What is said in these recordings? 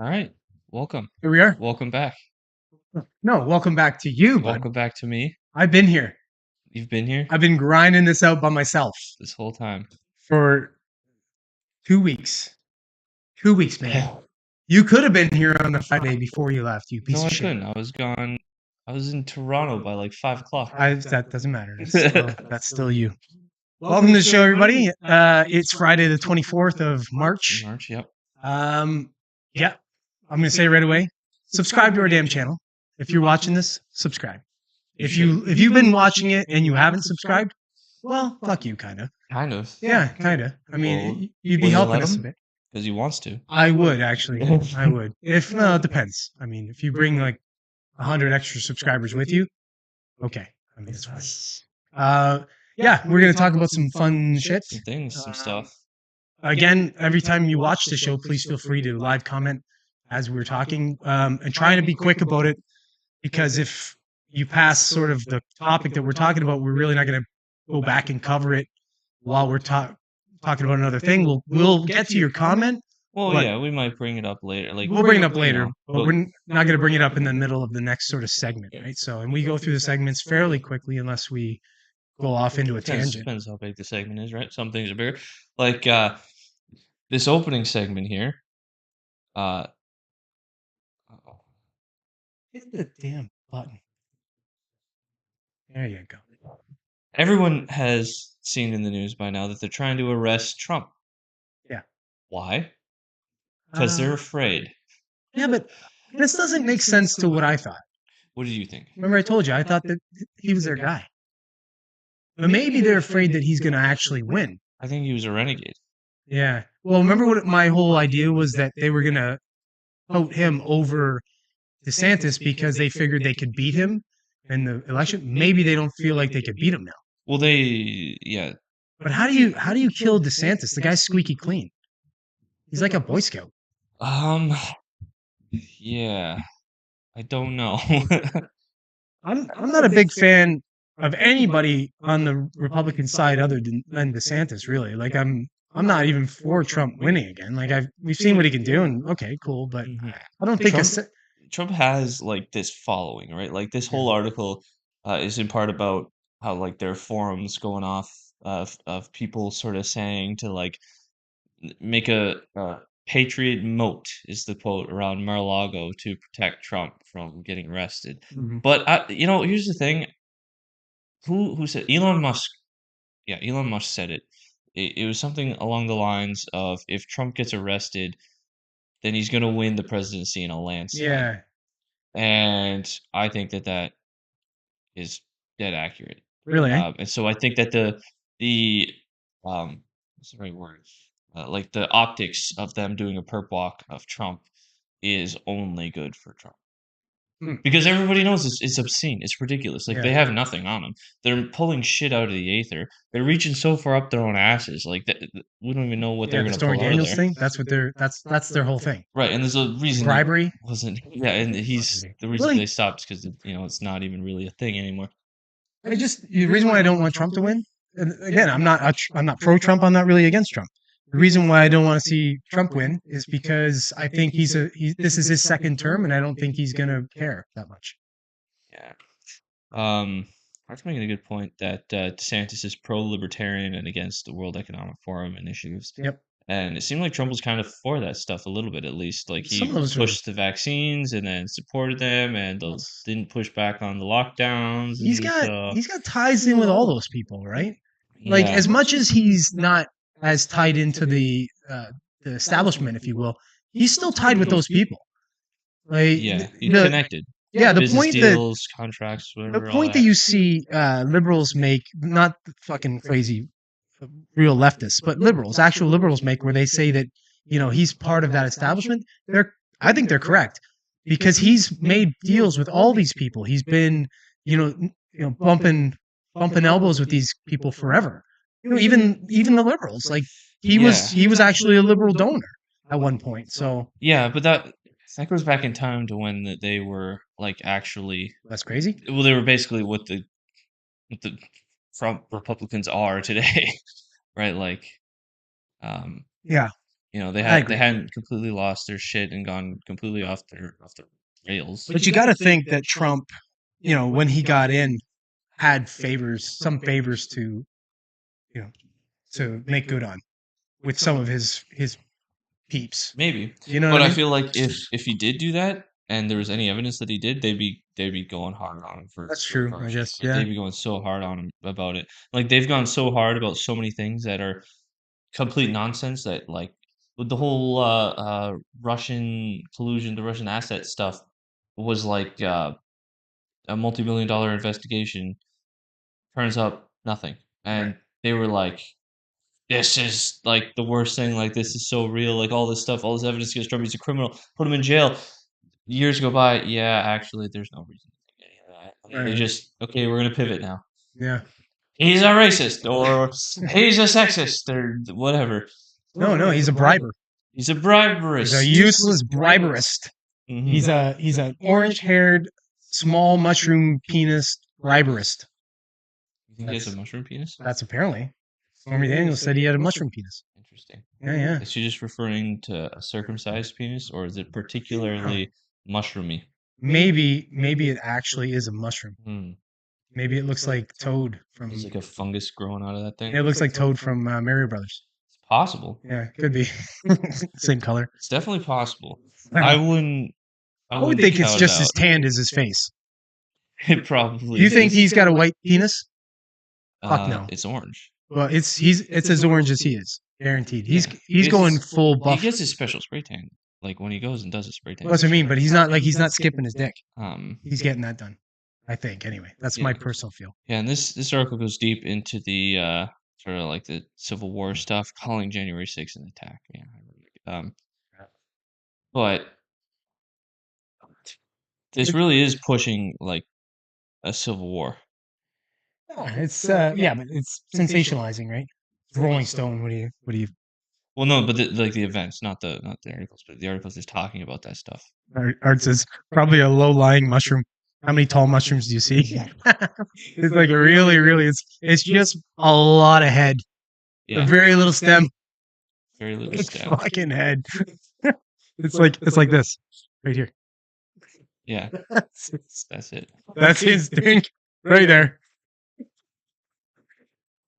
All right. Welcome. Here we are. Welcome back. No, welcome back to you, bud. Welcome back to me. I've been here. You've been here I've been grinding this out by myself this whole time. for 2 weeks. 2 weeks, man. You could have been here on the Friday before you left, you piece No, of I shit. couldn't. I was gone. I was in Toronto by like 5 o'clock. That doesn't matter. That's still you. Welcome to the show, everybody. It's Friday the 24th of March. March, yep. Yeah, I'm gonna say right away, subscribe to our damn channel. If you're watching this, subscribe. If you've been watching it and you haven't subscribed, well, fuck you, kind of. Kind of. Yeah, kind of. I mean, Well, you'd will be you helping let us a him? bit. Because he wants to. I would actually. I would. If no, it depends. I mean, if you bring like 100 extra subscribers with you, okay. I mean, it's fine. Yeah, we're gonna talk about some fun shit. Some things, some stuff. Again, every time you watch the show, please feel free to live comment as we're talking, and trying to be quick about it, because if you pass sort of the topic that we're talking about, we're really not going to go back and cover it while we're talking about another thing. We'll get to your comment. Well, But- yeah, we might bring it up later. Like We'll bring it up you later, know, but we're not going to bring it up in the middle of the next sort of segment, right? So, and we go through the segments fairly quickly unless we go off into a tangent. Depends how big the segment is, right? Some things are bigger. Like this opening segment here. Uh-oh. Hit the damn button. There you go. Everyone has seen in the news by now that they're trying to arrest Trump. Yeah. Why? Because they're afraid. Yeah, but this doesn't make sense to what I thought. What do you think? Remember, I told you I thought that he was their guy. But maybe they're afraid that he's going to actually win. I think he was a renegade. Yeah. Well, remember what my whole idea was, that they were going to vote him over DeSantis because they figured they could beat him in the election. Maybe they don't feel like they could beat him now. Well, yeah. But how do you kill DeSantis? The guy's squeaky clean. He's like a Boy Scout. Yeah. I don't know. I'm not a big fan of anybody on the Republican side other than DeSantis, really. Like I'm not even for Trump winning again. Like we've seen what he can do, and okay, cool, but I don't think Trump has like this following, right? Like this whole article is in part about how like there are forums going off of people sort of saying to like make a Patriot Moat is the quote around Mar-a-Lago to protect Trump from getting arrested. But here's the thing. Who said Elon Musk? Yeah, Elon Musk said it. It was something along the lines of if Trump gets arrested, then he's going to win the presidency in a landslide. Yeah. And I think that is dead accurate. Really? And so I think that the what's the right word? Like the optics of them doing a perp walk of Trump is only good for Trump. Because everybody knows it's obscene. It's ridiculous. Like they have nothing on them. They're pulling shit out of the aether. They're reaching so far up their own asses. Like we don't even know what they're going to pull out Daniels of there. thing. That's their whole thing. Right, and there's a reason bribery wasn't. Yeah, and he's the reason they stopped because it's not even really a thing anymore. The reason why I don't want Trump to win. And again, I'm not pro Trump. I'm not really against Trump. The reason why I don't want to see Trump win is because I think this is his second term, and I don't think he's going to care that much. Yeah. That's making a good point that DeSantis is pro-libertarian and against the World Economic Forum initiatives. Yep. And it seemed like Trump was kind of for that stuff a little bit, at least. Like he pushed the vaccines and then supported them, and didn't push back on the lockdowns. He's got ties in with all those people, right? Like as much as he's not as tied into the establishment, if you will, he's still tied with those people. Like he's connected. Yeah, the business point deals, contracts, whatever. The point that you see liberals make, not fucking crazy real leftists, but actual liberals make, where they say that he's part of that establishment. I think they're correct, because he's made deals with all these people. He's been bumping elbows with these people forever. Even the liberals, like he was actually a liberal donor at one point. So yeah, but that goes back in time to when they were like actually. That's crazy. Well, they were basically what the Trump Republicans are today, right? Like, yeah. You know, I they agree. hadn't completely lost their shit and gone completely off their rails. But you got to think that Trump, when he got in, had some favors to, you know, to make good on with some of his peeps. Maybe, You know what but I I mean? feel like if he did do that and there was any evidence that he did, they'd be going hard on him That's for true, I corruption. guess. Like Yeah. they'd be going so hard on him about it. Like they've gone so hard about so many things that are complete nonsense that like with the whole Russian collusion, the Russian asset stuff was like a multi-million-dollar investigation. Turns up nothing, Right. and they were like, "This is like the worst thing. Like this is so real. Like all this stuff, all this evidence against Trump. He's a criminal. Put him in jail." Years go by. Yeah, actually, there's no reason to think any of that. They Right. just okay. We're gonna pivot now. Yeah. He's a racist, or he's a sexist, or whatever. No, he's a briber. He's a He's a briberist. useless briberist. Hmm. He's an orange-haired, small mushroom penis briberist. You think he has a mushroom penis? That's apparently. Stormy Daniels said he had a mushroom penis. Interesting. Yeah. Is she just referring to a circumcised penis, or is it particularly mushroomy? Maybe it actually is a mushroom. Hmm. Maybe it looks like Toad from. There's like a fungus growing out of that thing. It looks like Toad from Mario Brothers. It's possible. Yeah, could be. Same color. It's definitely possible. I I wouldn't. I would think it's just as tanned as his face. It probably. You think is. he's got a white penis? Fuck no. It's orange. Well, it's as orange as he is, guaranteed. He's going full buff. He gets his special spray tan, like when he goes and does a spray tan. Well, that's what I mean. But he's not skipping his dick. Um, He's getting that done. I think anyway. That's my personal feel. Yeah, and this article goes deep into the sort of like the Civil War stuff, calling January 6th an attack. Yeah, but this really is pushing like a civil war. It's yeah, but it's sensationalizing, right? Rolling Stone. What do you? Well, no, but like the events, not the articles, but the articles is talking about that stuff. Art says probably a low-lying mushroom. How many tall mushrooms do you see? It's like really. It's just a lot of head. Yeah. A very little stem. Very little stem. Fucking head. It's like this right here. Yeah, that's it. That's his thing right there.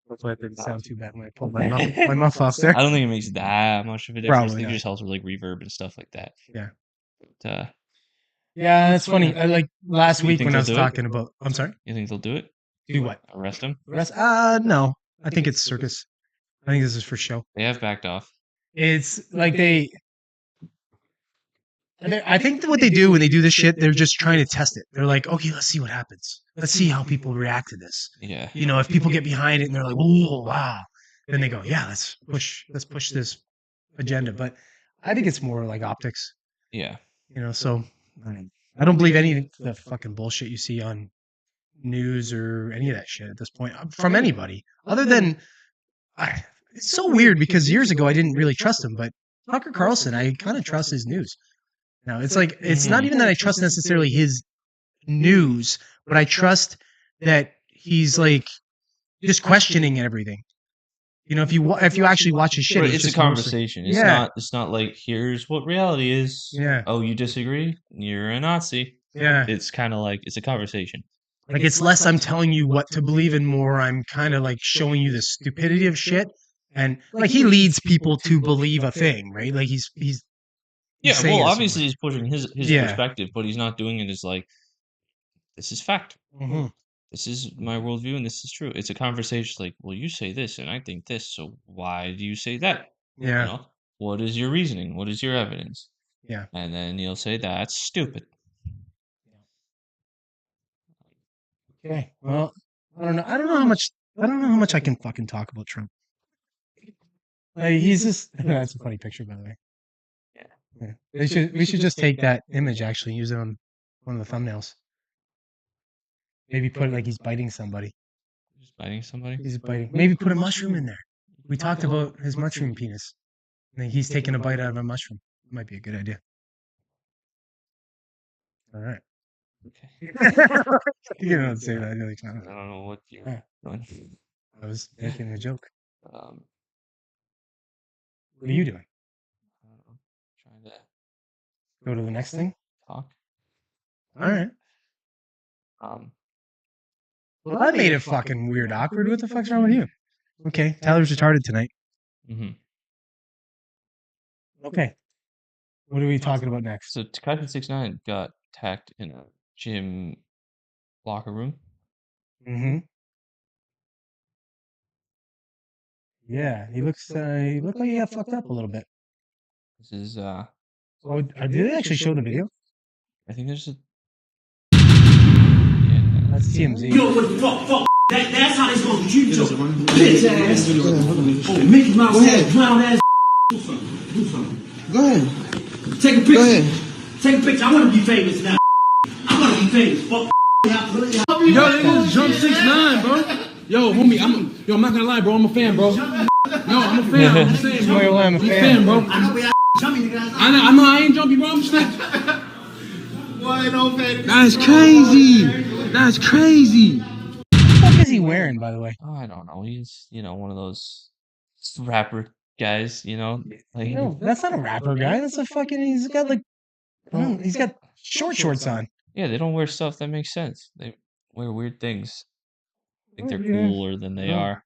Hopefully that didn't sound too bad when I pulled my muff off there. I don't think it makes that much of a difference. Probably I think not. it just helps with like reverb and stuff like that. Yeah. But, Yeah, that's funny. I like last You week think when I they'll was do it? talking about. I'm sorry. You think they'll do it? Do what? Arrest him? No. I think it's circus. I think this is for show. They have backed off. It's like I think what they do when they do this shit, they're just trying to test it. They're like, okay, let's see what happens. Let's see how people react to this. Yeah. If people get behind it and they're like, "Whoa, wow," then they go, "Yeah, let's push this agenda." But I think it's more like optics. Yeah. So I don't believe any of the fucking bullshit you see on news or any of that shit at this point from anybody other than. It's so weird because years ago I didn't really trust him, but Tucker Carlson, I kind of trust his news. Now it's like it's not even that I trust necessarily his news, but I trust that he's like just questioning everything. If you actually watch his shit, It's a conversation. It's not like here's what reality is. Yeah. Oh, you disagree? You're a Nazi. Yeah. It's kind of like it's a conversation. Like it's less I'm telling you what to believe and more I'm kind of like showing you the stupidity of shit. And like he leads people to believe a thing, right? Like he's Yeah, saying well, it obviously he's pushing his Yeah. perspective, but he's not doing it as like this is fact. Mm-hmm. This is my worldview, and this is true. It's a conversation like, well, you say this, and I think this, so why do you say that? Yeah. What is your reasoning? What is your evidence? Yeah. And then you'll say that's stupid. Okay. Well, I don't know. I don't know how much I can fucking talk about Trump. He's just that's a funny picture, by the way. Yeah. We should just take that image actually, use it on one of the thumbnails. Maybe put it like he's biting somebody. Just biting somebody? He's biting. Maybe put a mushroom in there. We talked about his mushroom penis. I think he's taking a bite out of a mushroom. Might be a good idea. All right. Okay. You don't say that. I don't know what you're doing. I was making a joke. Um, What are you doing? Go to the next thing. talk. All right. Well, that made it fucking weird, awkward. What the fuck's wrong with you? Okay, Tyler's retarded tonight. Mm-hmm. Okay. What are we talking about next? So Tekashi 6ix9ine got attacked in a gym locker room. Mm-hmm. Yeah, he looked like he got fucked up a little bit. This is Oh, did they actually show the video? I think there's a That's TMZ. Yo, what the fuck? That's how they supposed to treat you. Bitch ass. Oh, Mickey Mouse ass, clown ass. Do something. Go ahead. Take a picture. Go ahead. Take a picture. I want to be famous now. I want to be famous. Fuck. Yo, niggas, jump 6ix9ine, bro. Yo, homie, I'm not gonna lie, bro. I'm a fan, bro. No, I'm a fan. I'm just saying, bro. I'm a fan, bro. I know we are jumping, nigga. I know, I ain't jumpy, bro. I'm just like, Boy, don't pay. that's crazy. That's crazy. What the fuck is he wearing, by the way? Oh, I don't know. He's one of those rapper guys. Like No, that's not a rapper guy. That's a fucking. He's got like. He's got shorts on. yeah, they don't wear stuff that makes sense. They wear weird things. Think they're Yeah. cooler than they are.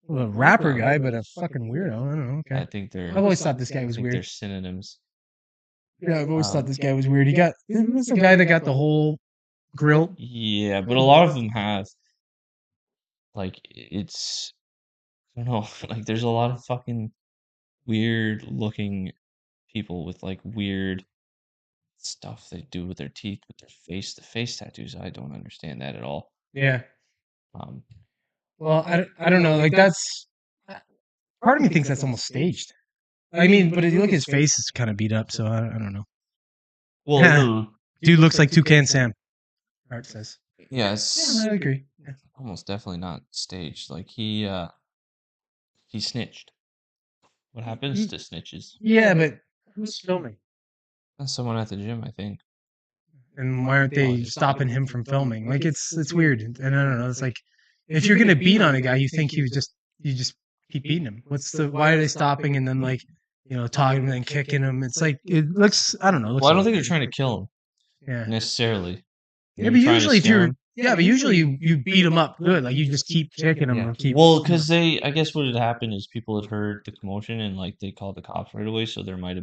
Well, a rapper guy, but a fucking weirdo. I don't know. I Okay. think they're. I've always thought this guy was I think weird. they're synonyms. Yeah, I've always thought this guy was weird. This is the guy that got the whole grill. Yeah, but a lot of them have. Like it's. I don't know. Like there's a lot of fucking weird looking people with like weird stuff they do with their teeth, with their face. The face tattoos, I don't understand that at all. Yeah. Um, Well, I don't know. Like that's. Part of me thinks that's almost staged. I mean, but if you look at his face, it's kind of beat up. So I don't know. well, Dude looks like Toucan Sam. Art says. yeah, it's I agree. Yeah. almost definitely not staged. Like he snitched. What happens to snitches? Yeah, but who's filming? Someone at the gym, I think. And why aren't they stopping him from filming? Like it's weird. And I don't know. It's like if you're gonna beat on a guy, you think you just keep beating him. Why are they stopping and then like talking and then kicking him? It's like it looks. I don't know. Well, I don't think they're trying to kill him Yeah. necessarily. Yeah, but usually if you're but usually you beat him up good. Like you just keep kicking him Yeah. or keep. Well, because I guess what had happened is people had heard the commotion and like they called the cops right away, so they might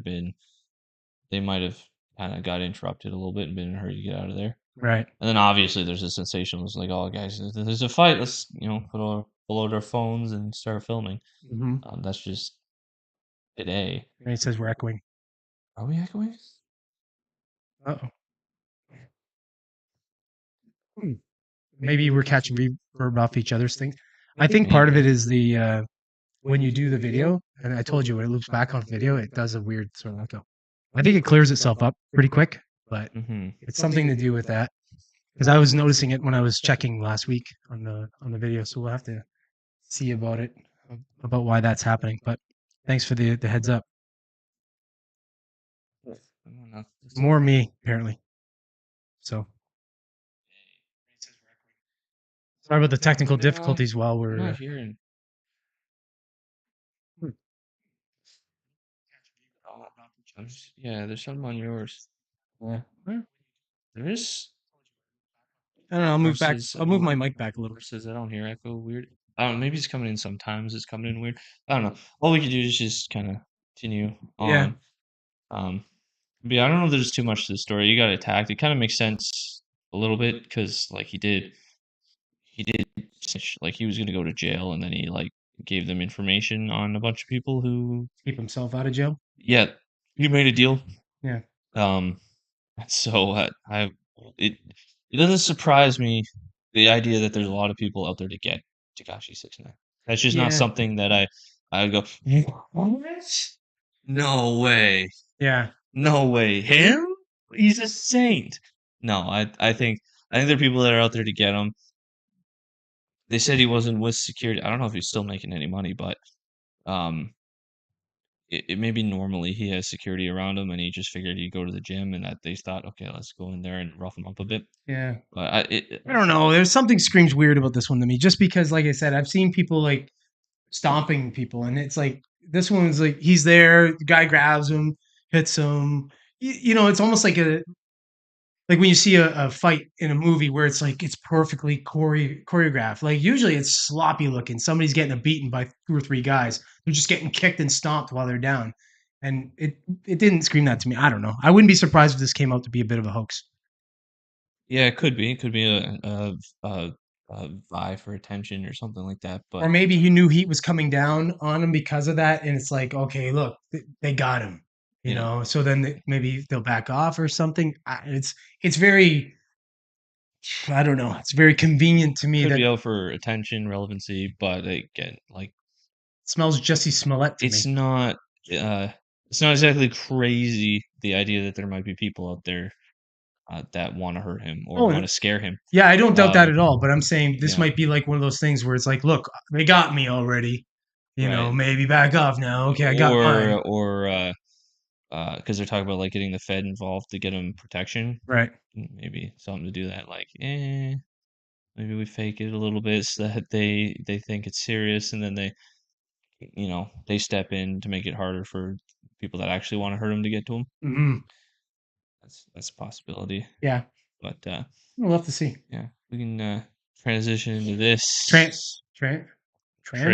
have kind of got interrupted a little bit and been in a hurry to get out of there. Right. And then obviously there's a sensationalist like, oh guys, there's a fight. Let's pull out our phones and start filming. Mm-hmm. That's just today. And he says we're echoing. Are we echoing? Uh-oh. Maybe we're catching reverb off each other's things. I think part of it is the when you do the video, and I told you when it loops back on video, it does a weird sort of echo. I think it clears itself up pretty quick, but it's something to do with that. Because I was noticing it when I was checking last week on the video, so we'll have to see about why that's happening. But thanks for the heads up. More me apparently. So sorry about the technical difficulties while we're. I'm not hearing. Yeah, there's something on yours. Yeah. There is. I don't know. I'll move back. I'll move my mic back a little. Says I don't hear echo. Weird. I don't know. Maybe it's coming in sometimes. It's coming in weird. I don't know. All we can do is just kind of continue on. Yeah. But yeah, I don't know if there's too much to the story. You got attacked. It kind of makes sense a little bit because like he did snitch. Like he was gonna go to jail and then he like gave them information on a bunch of people who Keep himself out of jail. yeah, he made a deal. Yeah. So it doesn't surprise me the idea that there's a lot of people out there to get Tekashi 6ix9ine. That's just not something that I go, what? No way. Yeah. No way. Him? He's a saint. No, I think there are people that are out there to get him. They said he wasn't with security. I don't know if he's still making any money, but it maybe normally he has security around him and he just figured he'd go to the gym and that they thought, okay, let's go in there and rough him up a bit. Yeah. But I don't know. There's something screams weird about this one to me. Just because, like I said, I've seen people like stomping people, and it's like this one's like he's there, the guy grabs him, hits him, it's almost like like when you see a fight in a movie where it's like it's perfectly choreographed. Like usually it's sloppy looking. Somebody's getting beaten by 2 or 3 guys. They're just getting kicked and stomped while they're down. And it didn't scream that to me. I don't know. I wouldn't be surprised if this came out to be a bit of a hoax. Yeah, it could be. It could be a vie for attention or something like that. Or But maybe he knew heat was coming down on him because of that, and it's like, okay, look, they got him, yeah, So then maybe they'll back off or something. It's very, I don't know. It's very convenient to me could that be out for attention, relevancy, but again, like it smells Jussie Smollett to me. uh it's not exactly crazy the idea that there might be people out there that want to hurt him or Oh, want to scare him. yeah, I don't doubt that Um, at all. But I'm saying this yeah, might be like one of those things where it's like, look, they got me already. right. Maybe back off now. Okay, I got mine. Or because they're talking about like getting the Fed involved to get them protection. Right. Maybe something to do that. Like, maybe we fake it a little bit so that they think it's serious, and then they step in to make it harder for people that actually want to hurt them to get to them. Hmm. That's a possibility. Yeah, But we'll have to see. yeah, we can transition into this Trans. We're gonna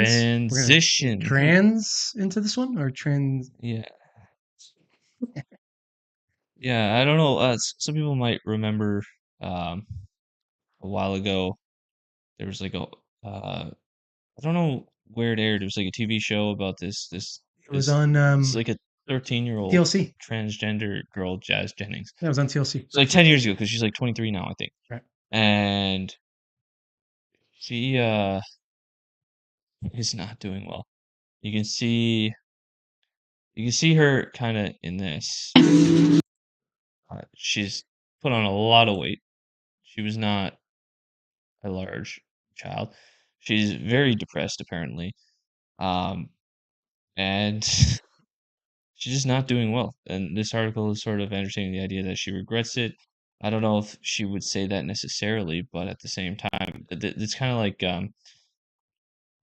transition. trans into this one or trans? Yeah, yeah. I don't know. Some people might remember a while ago there was like I don't know where it aired. It was like a TV show about It was this on it's like a 13-year-old TLC. transgender girl, Jazz Jennings. Yeah, it was on TLC. It's like 10 years ago because she's like 23 now, I think. Right. And she is not doing well. You can see her kind of in this. She's put on a lot of weight. She was not a large child. She's very depressed apparently. Um and she's just not doing well. And this article is sort of entertaining the idea that she regrets it. I don't know if she would say that necessarily, but at the same time, it's kind of like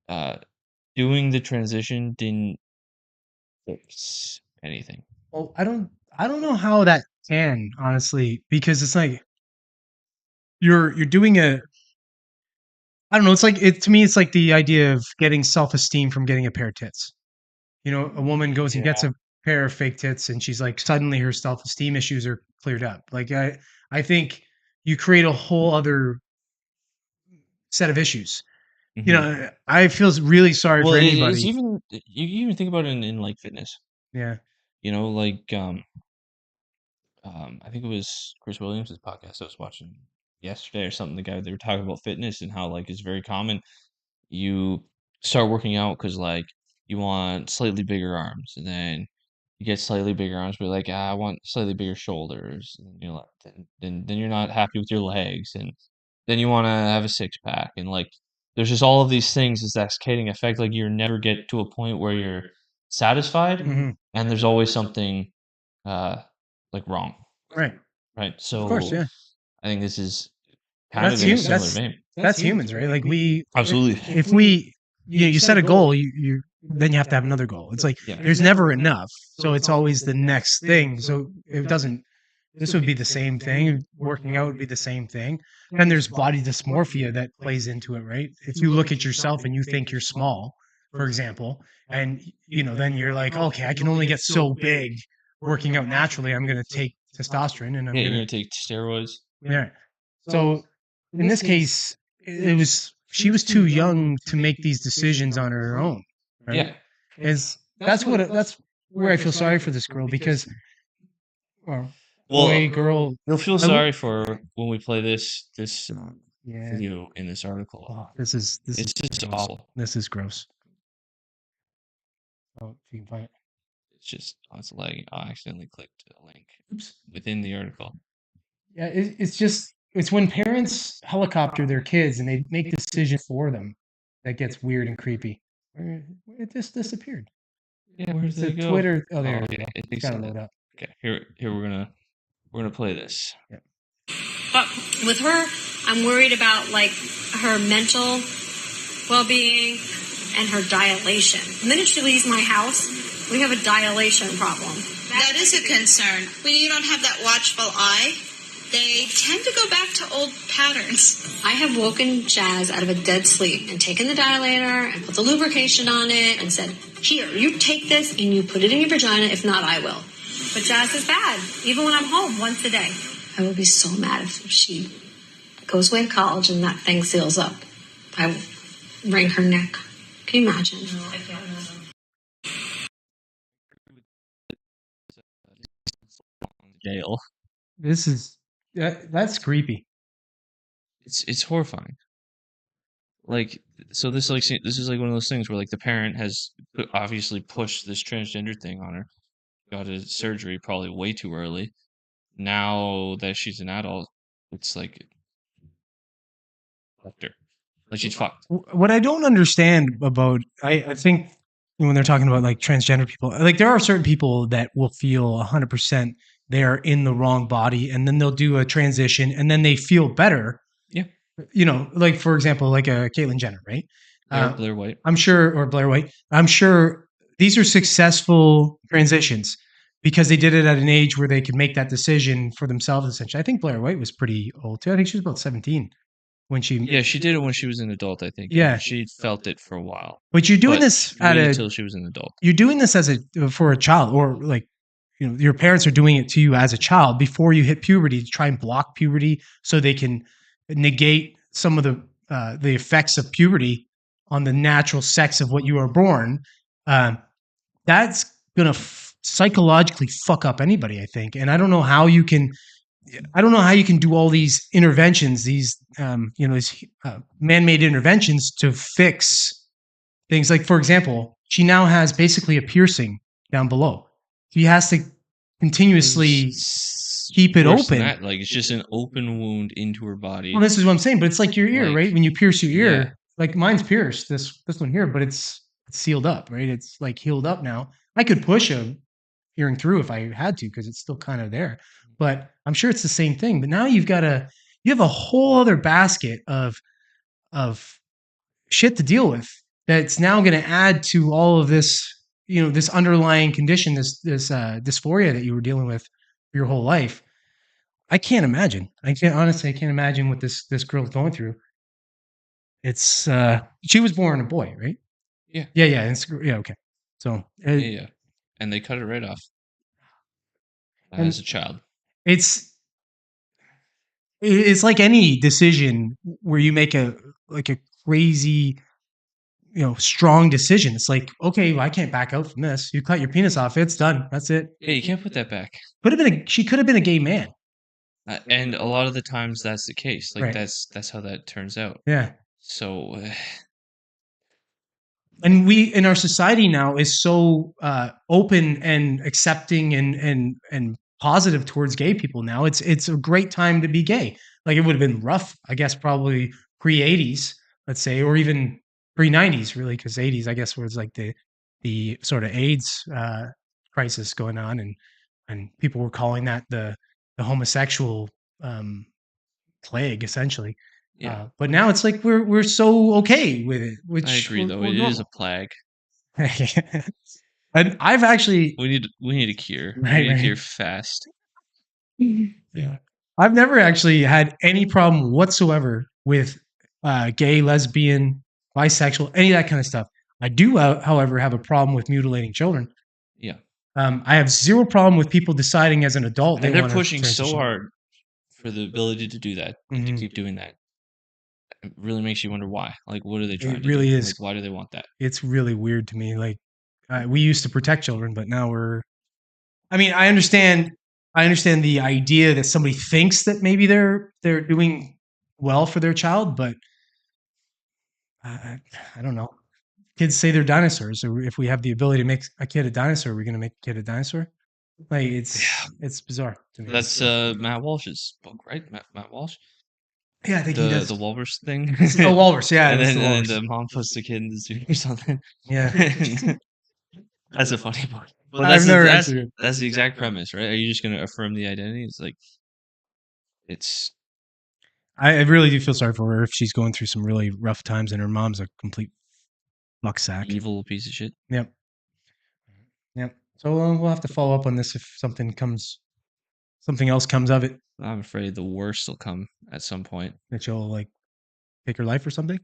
uh, doing the transition didn't fix anything. Well, I don't know how that can honestly, because it's like you're doing I don't know. It's like to me. It's like the idea of getting self-esteem from getting a pair of tits. A woman goes and gets Yeah. a pair of fake tits, and she's like, suddenly her self-esteem issues are cleared up. Like I think you create a whole other set of issues. Mhm. I feel really sorry Well, for it's anybody. even you even think about it in like fitness. Yeah. Like I think it was Chris Williams' podcast I was watching yesterday or something. The guy they were talking about fitness and how like it's very common. You start working out because like you want slightly bigger arms, and then you get slightly bigger arms, but like I want slightly bigger shoulders, and you're like then you're not happy with your legs, and then you want to have a six pack, and like there's just all of these things, this cascading effect. Like you never get to a point where you're satisfied, Hmm. and there's always something uh like wrong, Right. right? Of course. So Yeah. I think this is kind That's of in a human. similar vein. That's humans, right? Like Absolutely. if we, you set a goal, you then you have to have another goal. It's like Yeah. there's never enough, so it's always the next thing. So it doesn't. This would be the same thing. Working out would be the same thing. And there's body dysmorphia that plays into it, right? If you look at yourself and you think you're small, for example, and then you're like, okay, I can only get so big working out naturally. I'm going to take testosterone, and I'm Yeah, you're going gonna take steroids. yeah. So in this case, she was too young to make these decisions on her own. Right? Yeah. That's where I feel sorry for this girl because, well, Well, boy, girl, you'll feel I sorry for her when we play this yeah. video in this article. Oh, this is It's just gross. awful. This is gross. Oh, if you can find it. It's just it's lagging. I accidentally clicked a link Oops. within the article. Yeah, it's when parents helicopter their kids and they make decisions for them that gets weird and creepy. It just disappeared. Yeah, where's It's a it go? Twitter. Oh, there Oh, we yeah, go. it It's takes gotta a load minute. up. Okay, here we're gonna play this. Yeah. But with her, I'm worried about like her mental well-being and her dilation. The minute she leaves my house, we have a dilation problem. That is a concern. When you don't have that watchful eye, they tend to go back to old patterns. I have woken Jazz out of a dead sleep and taken the dilator and put the lubrication on it and said, here, you take this and you put it in your vagina. If not, I will. But Jazz is bad, even when I'm home once a day. I will be so mad if she goes away to college and that thing seals up. I will wring her neck. Can you imagine? No, I can't imagine. Jail. This is that's creepy. It's horrifying. Like, so this is like one of those things where like the parent has obviously pushed this transgender thing on her, got a surgery probably way too early. Now that she's an adult, it's like fucked her. Like she's fucked. What I don't understand about, I think when they're talking about like transgender people, like there are certain people that will feel 100% they're in the wrong body, and then they'll do a transition, and then they feel better. Yeah. You know, like for example, like a Caitlyn Jenner, right? Blair White. I'm sure, or Blair White. I'm sure these are successful transitions because they did it at an age where they could make that decision for themselves. Essentially, I think Blair White was pretty old too. I think she was about 17 when she. Yeah, she did it when she was an adult. I think. Yeah, she felt it for a while. But you're doing this until she was an adult. You're doing this for a child, or like, you know, your parents are doing it to you as a child before you hit puberty to try and block puberty so they can negate some of the effects of puberty on the natural sex of what you are born. That's gonna psychologically fuck up anybody, I think. And I don't know how you can do all these interventions, these these man-made interventions to fix things. Like, for example, she now has basically a piercing down below. She has to continuously keep it open. Like, it's just an open wound into her body. Well, this is what I'm saying, but it's like your ear, like, right? When you pierce your ear, yeah. like mine's pierced, this one here, but it's sealed up, right? It's like healed up now. I could push a earring through if I had to, because it's still kind of there. But I'm sure it's the same thing. But now you have a whole other basket of shit to deal with that's now going to add to all of this, you know, this underlying condition, this dysphoria that you were dealing with your whole life. I can't imagine. I can't imagine what this girl's going through. It's she was born a boy, right? Yeah. Yeah. Okay. So yeah, and they cut it right off as a child. It's like any decision where you make a crazy, you know, strong decision. It's like, okay, well, I can't back out from this. You cut your penis off, it's done. That's it. Yeah, you can't put that back. She could have been a gay man. And a lot of the times that's the case. Like, right. that's how that turns out. Yeah. So, and we in our society now is so open and accepting and positive towards gay people now. It's a great time to be gay. Like, it would have been rough, I guess, probably pre-80s, let's say, or even pre-90s, really, because 80s, I guess, was like the sort of AIDS crisis going on, and people were calling that the homosexual plague, essentially. yeah. But now it's like we're so okay with it. Which I agree, though. It is a plague. And I've actually we need a cure. Right, we need a cure fast. Yeah, I've never actually had any problem whatsoever with gay, lesbian, bisexual, any of that kind of stuff. I do, however, have a problem with mutilating children. Yeah. I have zero problem with people deciding as an adult. And they're pushing so hard for the ability to do that, and to keep doing that. It really makes you wonder why. Like, what are they trying to do? It really is. Like, why do they want that? It's really weird to me. Like, we used to protect children, but now I mean, I understand the idea that somebody thinks that maybe they're doing well for their child, but I don't know. Kids say they're dinosaurs. So if we have the ability to make a kid a dinosaur, we're going to make a kid a dinosaur. Like, it's bizarre to me. That's Matt Walsh's book, right? Matt Walsh. Yeah, I think he does the walrus thing. The walrus, yeah. And then the mom puts the kid in the zoo or something. Yeah. That's a funny book. But I've never that's the exact premise, right? Are you just going to affirm the identity? It's like, it's. I really do feel sorry for her if she's going through some really rough times and her mom's a complete fuck sack. Evil piece of shit. Yep. So we'll have to follow up on this if something else comes of it. I'm afraid the worst will come at some point. That you'll like take her life or something.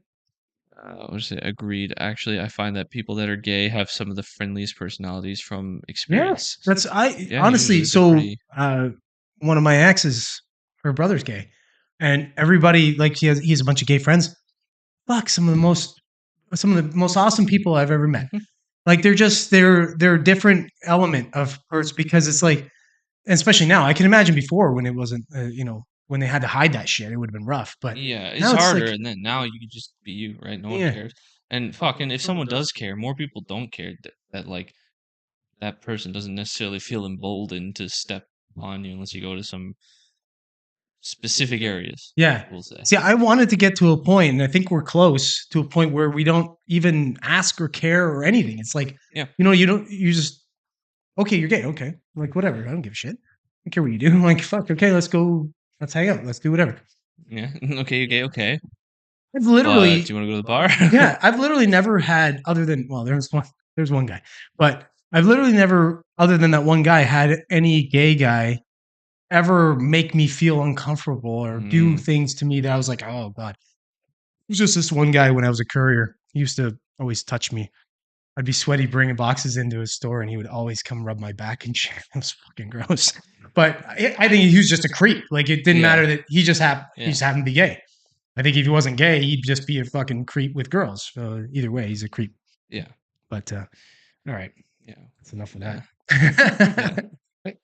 What was it? Agreed. Actually, I find that people that are gay have some of the friendliest personalities from experience. Yes, Yeah, honestly. usually they're So pretty- one of my exes, her brother's gay, and everybody like he has a bunch of gay friends. Fuck, some of the most awesome people I've ever met. Like they're a different element of person because it's like, and especially now. I can imagine before when it wasn't, when they had to hide that shit, it would have been rough. But yeah, it's now it's harder, like- and then now you can just be you, right? No one Yeah. cares. And fucking, if someone does care, more people don't care that like that person doesn't necessarily feel emboldened to step on you unless you go to some specific areas. Yeah. We'll say. See, I wanted to get to a point, and I think we're close to a point where we don't even ask or care or anything. It's like, Yeah. you just, okay, you're gay. Okay. Like, whatever. I don't give a shit. I don't care what you do. Like, fuck, okay, let's go. Let's hang out. Let's do whatever. Yeah. Okay, you're gay. Okay. I've literally, But do you want to go to the bar? yeah, I've literally never had, other than, well, there's one guy, but I've literally never, other than that one guy, had any gay guy ever make me feel uncomfortable or do things to me that I was like, oh God. It was just this one guy when I was a courier. He used to always touch me. I'd be sweaty bringing boxes into his store and he would always come rub my back and shit. It was fucking gross. But I think he was just a creep. Like it didn't matter that he just happened to be gay. I think if he wasn't gay, he'd just be a fucking creep with girls. Either way, he's a creep. Yeah. But all right. Yeah. That's enough of that.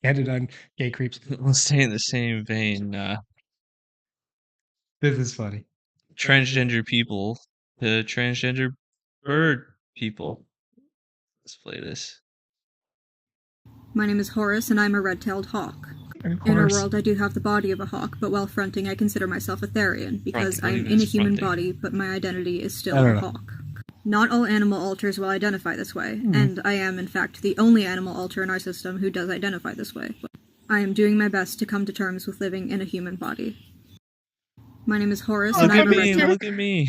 Ended on gay creeps. We'll stay in the same vein. This is funny. Transgender people to transgender bird people. Let's play this. My name is Horace, and I'm a red-tailed hawk. In our world, I do have the body of a hawk, but while fronting, I consider myself a Therian, because I am in a human body, but my identity is still a hawk. Not all animal alters will identify this way, and I am, in fact, the only animal alter in our system who does identify this way. I am doing my best to come to terms with living in a human body. My name is Horace, and I'm a red-tailed... Look at me.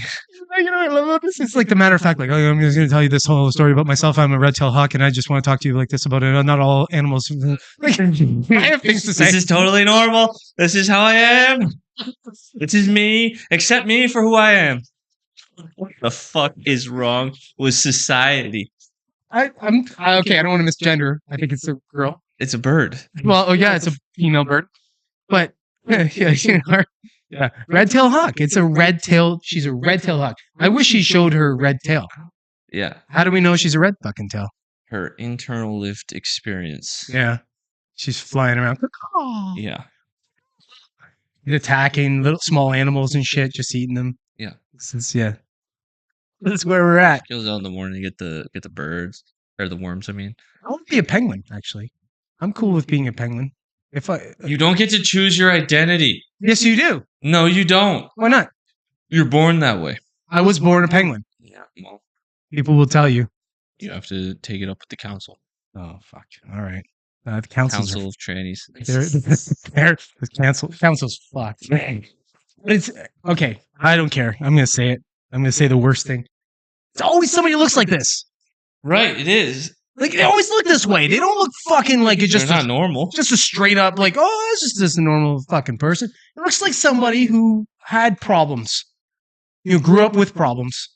You know what I love about this? It's like the matter of fact, like, oh, I'm just going to tell you this whole story about myself. I'm a red-tailed hawk, and I just want to talk to you like this about it. Not all animals. Like, I have things to say. This is totally normal. This is how I am. This is me. Accept me for who I am. What the fuck is wrong with society? I'm okay. I don't want to misgender. I think it's a girl. It's a bird. Well, oh yeah, it's a female bird. But yeah, red-tailed hawk. It's a red-tailed. She's a red-tailed hawk. I wish she showed her red tail. Yeah. How do we know she's a red fucking tail? Her internal lived experience. Yeah, she's flying around. Yeah. Attacking little small animals and shit, just eating them. Yeah. Yeah. That's where we're at. Goes out in the morning to get the birds or the worms. I mean, I want to be a penguin. Actually, I'm cool with being a penguin. You don't get to choose your identity. Yes, you do. No, you don't. Why not? You're born that way. I was born a penguin. Yeah. Well, people will tell you. You have to take it up with the council. Oh fuck! All right. The council of trannies. They're council's fucked. It's okay. I don't care. I'm gonna say it. I'm gonna say the worst thing. It's always somebody who looks like this. Right. It is. Like they always look this way. They don't look fucking like it's just They're not normal. Just a straight up like, oh, it's just this normal fucking person. It looks like somebody who had problems. Grew up with problems.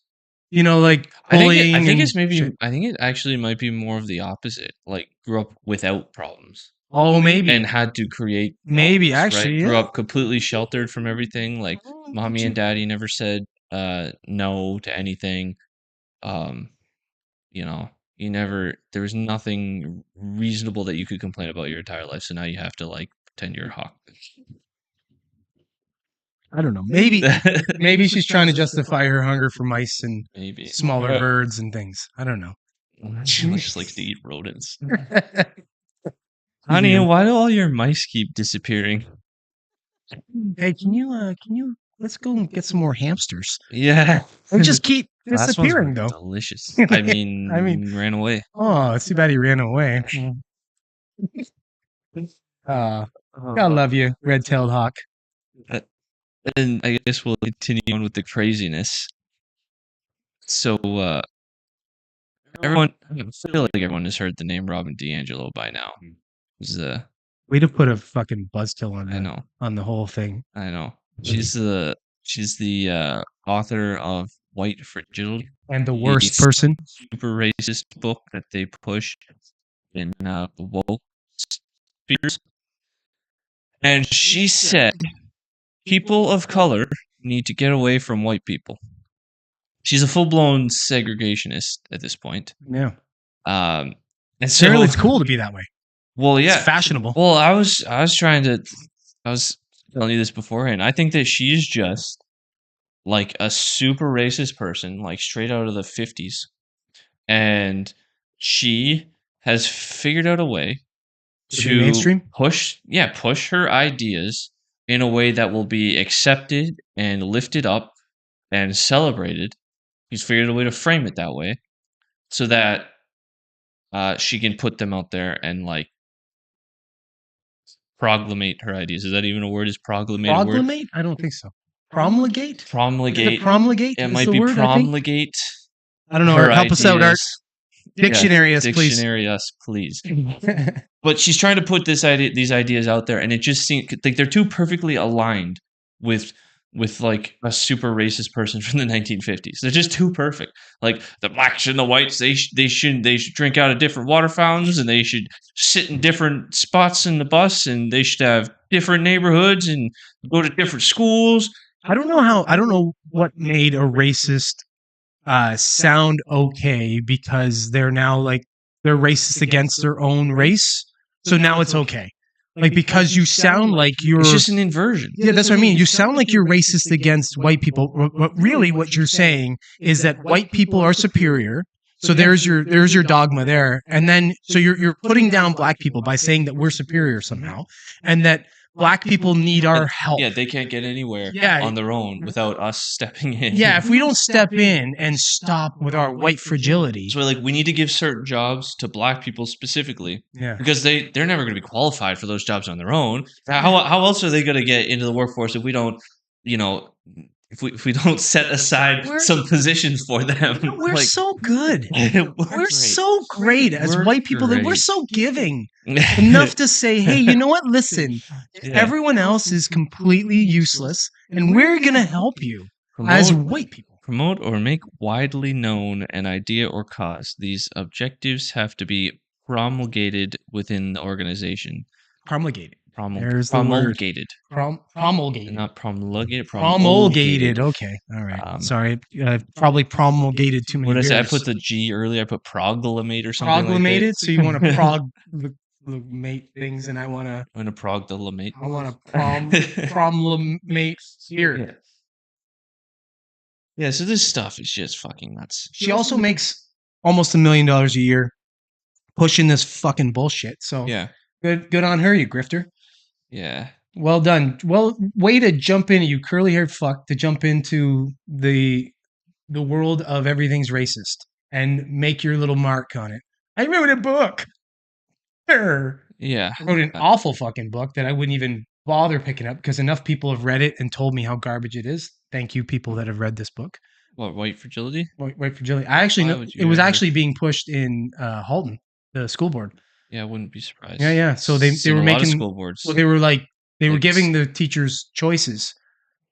Like bullying. I think it's maybe. Shit. I think it actually might be more of the opposite. Like grew up without problems. Oh, maybe. And had to create. Maybe actually, right? Yeah. Grew up completely sheltered from everything. Like mommy and daddy never said no to anything. There was nothing reasonable that you could complain about your entire life. So now you have to like pretend you're a hawk. I don't know. Maybe she's trying to justify her hunger for mice and smaller birds and things. I don't know. She just likes to eat rodents. Honey, why do all your mice keep disappearing? Hey, can you let's go and get some more hamsters? Yeah. They just keep disappearing though. Delicious. I mean, ran away. Oh, it's too bad he ran away. God love you, red-tailed hawk. And I guess we'll continue on with the craziness. So, Everyone, I feel like everyone has heard the name Robin DiAngelo by now. It's, Way to put a fucking buzzkill on I know. on the whole thing. I know. She's the author of White Fragility, And the worst person. super racist book that they push in the woke spheres. And she said, people of color need to get away from white people. She's a full-blown segregationist at this point. Yeah. And so Apparently it's cool to be that way. Well, yeah, It's fashionable. Well, I was telling you this beforehand. I think that she's just like a super racist person, like straight out of the 50s. And she has figured out a way To be mainstream? push her ideas in a way that will be accepted and lifted up and celebrated. She's figured out a way to frame it that way so that she can put them out there and like promulgate her ideas. Is that even a word? Is promulgate a word? Promulgate? I don't think so. Promulgate? Promulgate. Is it promulgate? It is might the be word, promulgate. I don't know. her Help us out, Art. ideas. Dictionary us, please. Dictionary us, please. But she's trying to put these ideas out there, and it just seems like they're too perfectly aligned with like a super racist person from the 1950s. They're just too perfect. Like the blacks and the whites, they should drink out of different water fountains, and they should sit in different spots in the bus, and they should have different neighborhoods and go to different schools. I don't know what made a racist sound okay, because they're now like they're racist against their own race. So now it's okay. Like, because you sound like you're... It's just an inversion. Yeah, that's what I mean. You sound like you're racist against white people. But really what you're saying is that white people are superior. So there's your dogma there. And then, so you're putting down black people by saying that we're superior somehow. And that black people need our help. Yeah, they can't get anywhere on their own without us stepping in. Yeah, if we don't step in and stop with our white fragility. So like we need to give certain jobs to black people specifically. Yeah. Because they're never going to be qualified for those jobs on their own. How else are they going to get into the workforce if we don't, if we don't set aside some positions for them? We're like, so good. We're so great as We're white people that we're great. so giving. Enough to say, hey, you know what? Listen, everyone else is completely useless, and we're going to help you as white people. Promote or make widely known an idea or cause. These objectives have to be promulgated within the organization. Promulgated. Promulgated. Promulgated. Not promulgated. Promulgated. Okay. All right. Sorry. Probably promulgated too many What did I say? I beers. put the G earlier. I put proglamate or something Proglamate like it? So you want to proglamate things, and I want to... I'm going to proglamate. I want to promulgate here. Yeah, so this stuff is just fucking nuts. She also makes almost $1 million a year pushing this fucking bullshit. So yeah, good on her, you grifter. Yeah. Well done. Well, way to jump in, you curly-haired fuck, to jump into the world of everything's racist and make your little mark on it. I wrote a book. Yeah. I wrote an awful fucking book that I wouldn't even bother picking up because enough people have read it and told me how garbage it is. Thank you, people that have read this book. What, White Fragility? White Fragility. I actually know it was actually being pushed in Halton, the school board. Yeah, I wouldn't be surprised. Yeah. So they were making school boards. Well, they were giving the teachers choices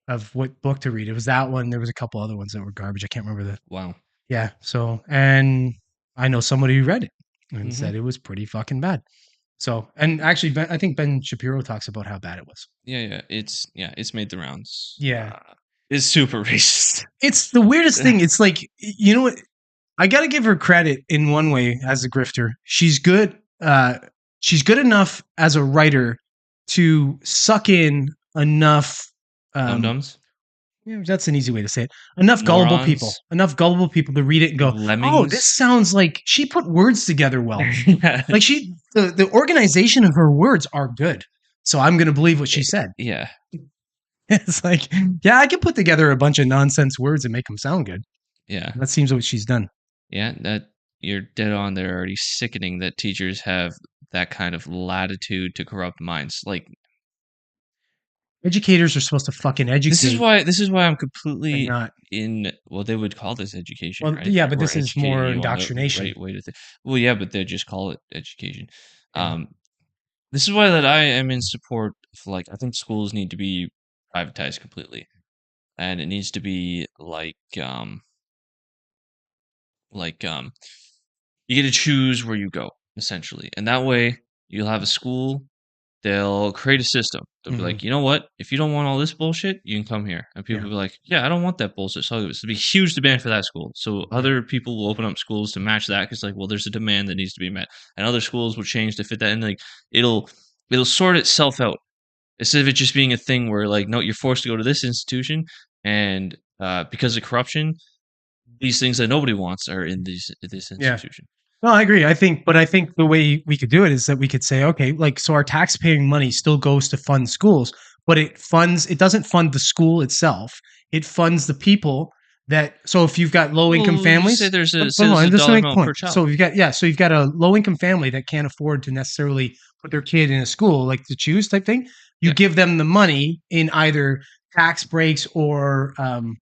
of what book to read. It was that one. There was a couple other ones that were garbage. I can't remember the. Wow. Yeah. So, and I know somebody who read it and said it was pretty fucking bad. So, and actually, I think Ben Shapiro talks about how bad it was. Yeah. It's made the rounds. Yeah. It's super racist. It's the weirdest thing. It's like, you know what? I got to give her credit in one way as a grifter. She's good. She's good enough as a writer to suck in enough dum-dums. Yeah, that's an easy way to say it. Enough gullible people to read it and go, Lemmings. "Oh, this sounds like she put words together well." Yeah. Like the organization of her words are good. So I'm going to believe what she said. Yeah. It's like, yeah, I can put together a bunch of nonsense words and make them sound good. Yeah. That seems what she's done. Yeah, that you're dead on. They're already sickening that teachers have that kind of latitude to corrupt minds. Like, Educators are supposed to fucking educate. This is why I'm completely not in. Well, they would call this education, well, right? yeah, but We're this is educating more you on the indoctrination. right way to think. Well, yeah, but they just call it education. Yeah. This is why that I am in support of, like, I think schools need to be privatized completely, and it needs to be you get to choose where you go, essentially, and that way you'll have a school. They'll create a system. They'll be like, you know what? If you don't want all this bullshit, you can come here. And people will be like, yeah, I don't want that bullshit. So there'll be huge demand for that school. So other people will open up schools to match that because, like, well, there's a demand that needs to be met, and other schools will change to fit that. And like, it'll sort itself out instead of it just being a thing where, like, no, you're forced to go to this institution, and because of corruption, these things that nobody wants are in this institution. No, I agree. I think the way we could do it is that we could say, okay, like, so our taxpaying money still goes to fund schools, but it doesn't fund the school itself. It funds the people that, so if you've got low income families, say there's a $1 amount per child. So you've got a low income family that can't afford to necessarily put their kid in a school, like to choose type thing. You give them the money in either tax breaks or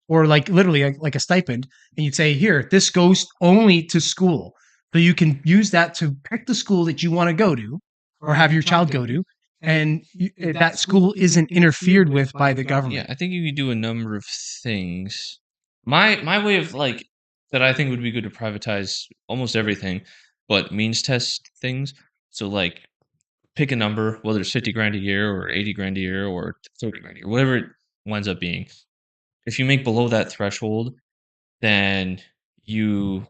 like literally like a stipend, and you'd say, here, this goes only to school. So you can use that to pick the school that you want to go to or have your child go to, and that school isn't interfered with by the government. Yeah, I think you can do a number of things. My way of, like, that I think would be good to privatize almost everything, but means test things. So, like, pick a number, whether it's 50 grand a year or 80 grand a year or 30 grand a year, whatever it winds up being. If you make below that threshold, then you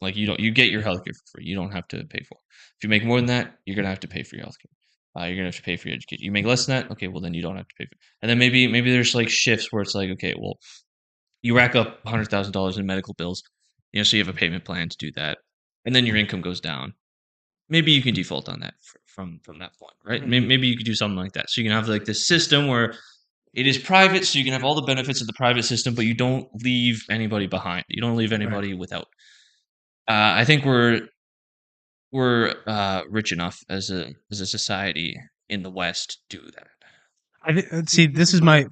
get your healthcare for free. You don't have to pay for it. If you make more than that, you're gonna have to pay for your healthcare. You're gonna have to pay for your education. You make less than that, okay, well then you don't have to pay for it. And then maybe there's like shifts where it's like, okay, well, you rack up $100,000 in medical bills, so you have a payment plan to do that, and then your income goes down. Maybe you can default on that from that point, right? Maybe you could do something like that. So you can have like this system where it is private, so you can have all the benefits of the private system, but you don't leave anybody behind. You don't leave anybody without. I think we're rich enough as a society in the West to do that. See, this is my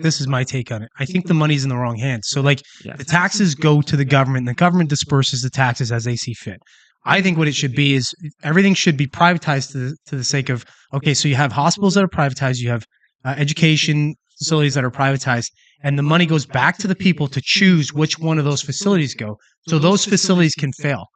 take on it. I think the money's in the wrong hands. So, like, the taxes go to the government, and the government disperses the taxes as they see fit. I think what it should be is everything should be privatized to the sake of, okay, so you have hospitals that are privatized, you have education facilities that are privatized, and the money goes back to the people to choose which one of those facilities go. So those facilities can fail.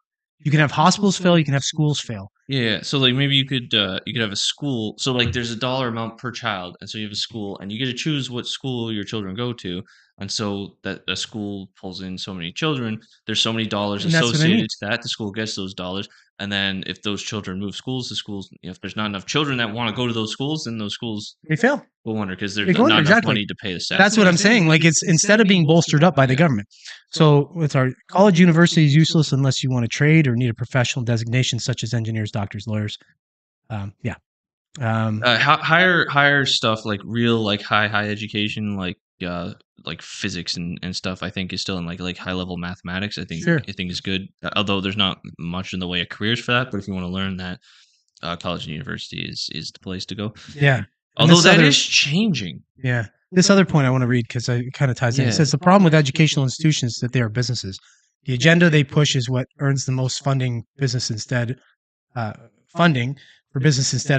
You can have hospitals fail, you can have schools fail. Yeah, so like maybe you could have a school. So like there's a dollar amount per child, and so you have a school, and you get to choose what school your children go to, and so that a school pulls in so many children. There's so many dollars associated to that. The school gets those dollars, and then if those children move schools to schools, if there's not enough children that want to go to those schools, then those schools they fail. We'll wonder because there's not enough money to pay the staff. That's what I'm saying. Like, it's instead of being bolstered up by the government. So with our college, university is useless unless you want to trade or need a professional designation such as engineers, doctors, lawyers. Higher stuff like real like high education like physics and stuff. I think is still in like high level mathematics. I think is good. Although there's not much in the way of careers for that. But if you want to learn that, college and university is the place to go. Yeah. Although that is changing. Yeah. This other point I want to read because it kind of ties in. It says the problem with educational institutions is that they are businesses. The agenda they push is what earns the most funding for business instead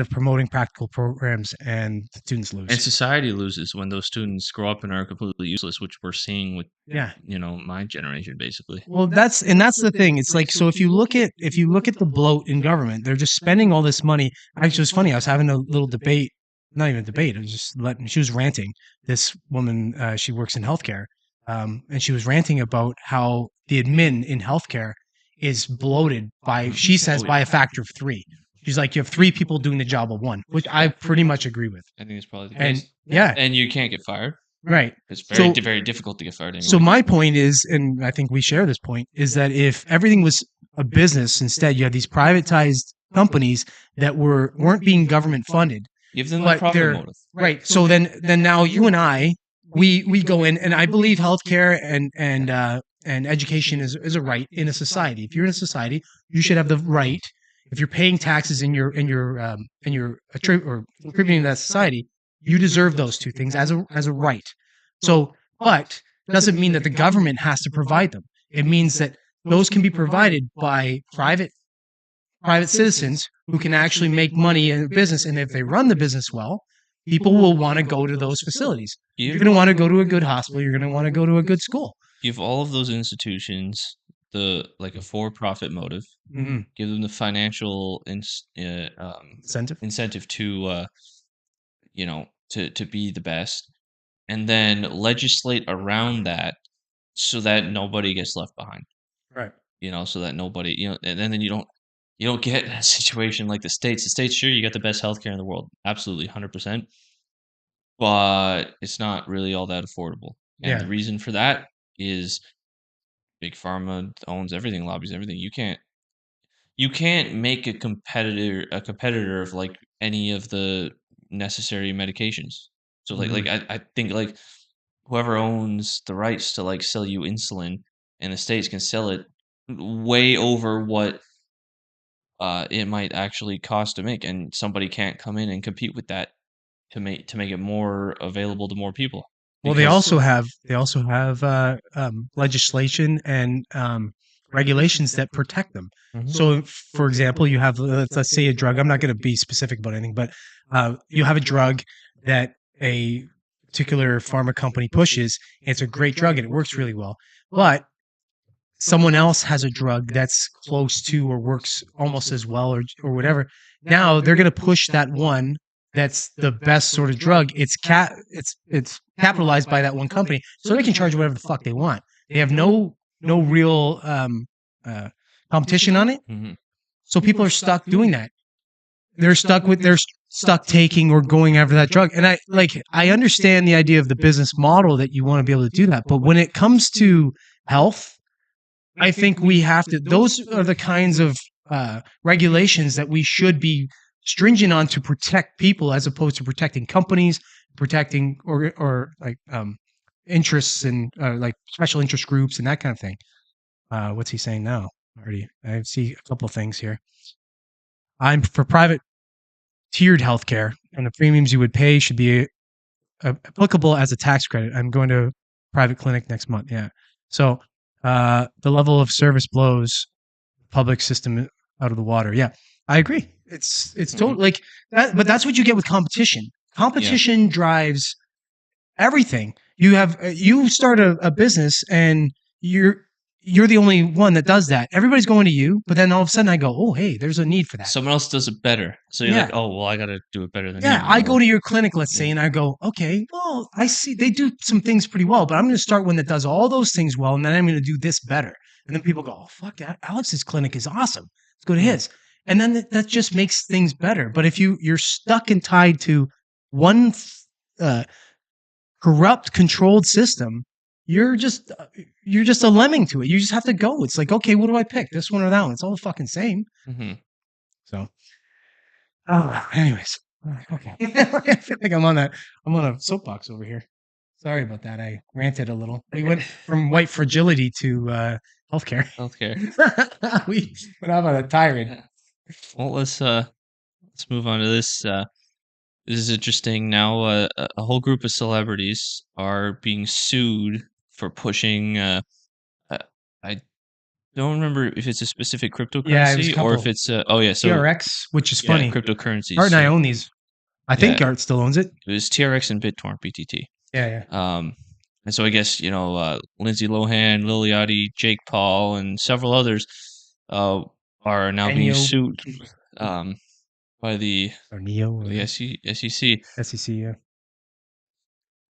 of promoting practical programs, and the students lose. And society loses when those students grow up and are completely useless, which we're seeing with my generation basically. Well, that's the thing. It's like, so if you look at the bloat in government, they're just spending all this money. Actually, it was funny. I was having a little debate. Not even a debate. I was just she was ranting. This woman, she works in healthcare, and she was ranting about how the admin in healthcare is bloated by a factor of 3. She's like, you have 3 people doing the job of 1, which I pretty much agree with. I think it's probably the case. And you can't get fired. Right. It's very difficult to get fired anyway. So my point is, and I think we share this point, is that if everything was a business, instead you had these privatized companies that weren't being government funded. Give them the profit motive. Right. So then now you and I, we go in, and I believe healthcare and education is a right in a society. If you're in a society, you should have the right. If you're paying taxes and you're contributing to that society, You deserve those two things as a right. So, but doesn't mean that the government has to provide them. It means that those can be provided by private citizens who can actually make money in a business, and if they run the business well, people will want to go to those facilities. You're going to want to go to a good hospital. You're going to want to go to a good school. Give all of those institutions a for-profit motive. Mm-hmm. Give them the financial incentive to to be the best, and then legislate around that so that nobody gets left behind. Right. So that nobody, and then you don't get a situation like the States. The States, sure, you got the best healthcare in the world, absolutely, 100%, but it's not really all that affordable. And the reason for that is big pharma owns everything, lobbies everything. You can't make a competitor of like any of the necessary medications. So I think like whoever owns the rights to like sell you insulin in the States can sell it way over what it might actually cost to make, and somebody can't come in and compete with that to make it more available to more people. Well, they also have legislation and regulations that protect them. Mm-hmm. So, for example, you have let's say a drug. I'm not going to be specific about anything, but you have a drug that a particular pharma company pushes. And it's a great drug and it works really well, but someone else has a drug that's close to or works almost as well or whatever. Now they're going to push that one that's the best sort of drug. It's capitalized by that one company, so they can charge whatever the fuck they want. They have no real competition on it. Mm-hmm. So people are stuck doing that. They're stuck taking or going after that drug. And I understand the idea of the business model that you want to be able to do that, but when it comes to health, I think we have to. Those are the kinds of regulations that we should be stringent on to protect people, as opposed to protecting companies, protecting or interests and like special interest groups and that kind of thing. What's he saying now? Already, I see a couple of things here. I'm for private tiered healthcare, and the premiums you would pay should be applicable as a tax credit. I'm going to a private clinic next month. Yeah, so. The level of service blows the public system out of the water. Yeah, I agree. It's totally like that, but that's what you get with competition. Competition drives everything. You start a business and you're the only one that does that. Everybody's going to you, but then all of a sudden I go, oh, hey, there's a need for that. Someone else does it better. So you're like, oh, well, I got to do it better than you. Yeah, I go to your clinic, let's say, and I go, okay, well, I see they do some things pretty well, but I'm going to start one that does all those things well, and then I'm going to do this better. And then people go, oh, fuck that. Alex's clinic is awesome. Let's go to his. And then that just makes things better. But if you're stuck and tied to one corrupt, controlled system, you're just a lemming to it. You just have to go. It's like, okay, what do I pick? This one or that one? It's all the fucking same. Mm-hmm. So, anyways, okay. I feel like I'm on a soapbox over here. Sorry about that. I ranted a little. We went from white fragility to healthcare. We went off on a tirade. Well, let's move on to this. This is interesting. Now, a whole group of celebrities are being sued for pushing. I don't remember if it's a specific cryptocurrency or if it's so TRX, which is funny. Cryptocurrencies. Art and I own these. I think Art still owns it. It was TRX and BitTorrent, BTT. Yeah. And so I guess Lindsay Lohan, Lil Yachty, Jake Paul, and several others are now being sued by the SEC. SEC, yeah.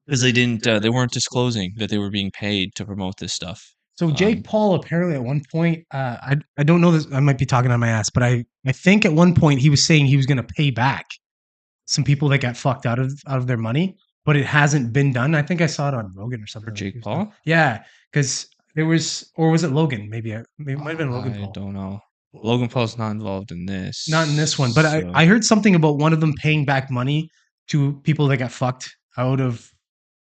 Because they weren't disclosing that they were being paid to promote this stuff. So Jake Paul apparently at one point, I don't know this, I might be talking on my ass, but I think at one point he was saying he was going to pay back some people that got fucked out of their money, but it hasn't been done. I think I saw it on Rogan or something. For Jake Paul? Yeah, because there was, or was it Logan? Maybe it might have been Logan Paul. I don't know. Logan Paul's not involved in this. Not in this one, but so. I heard something about one of them paying back money to people that got fucked out of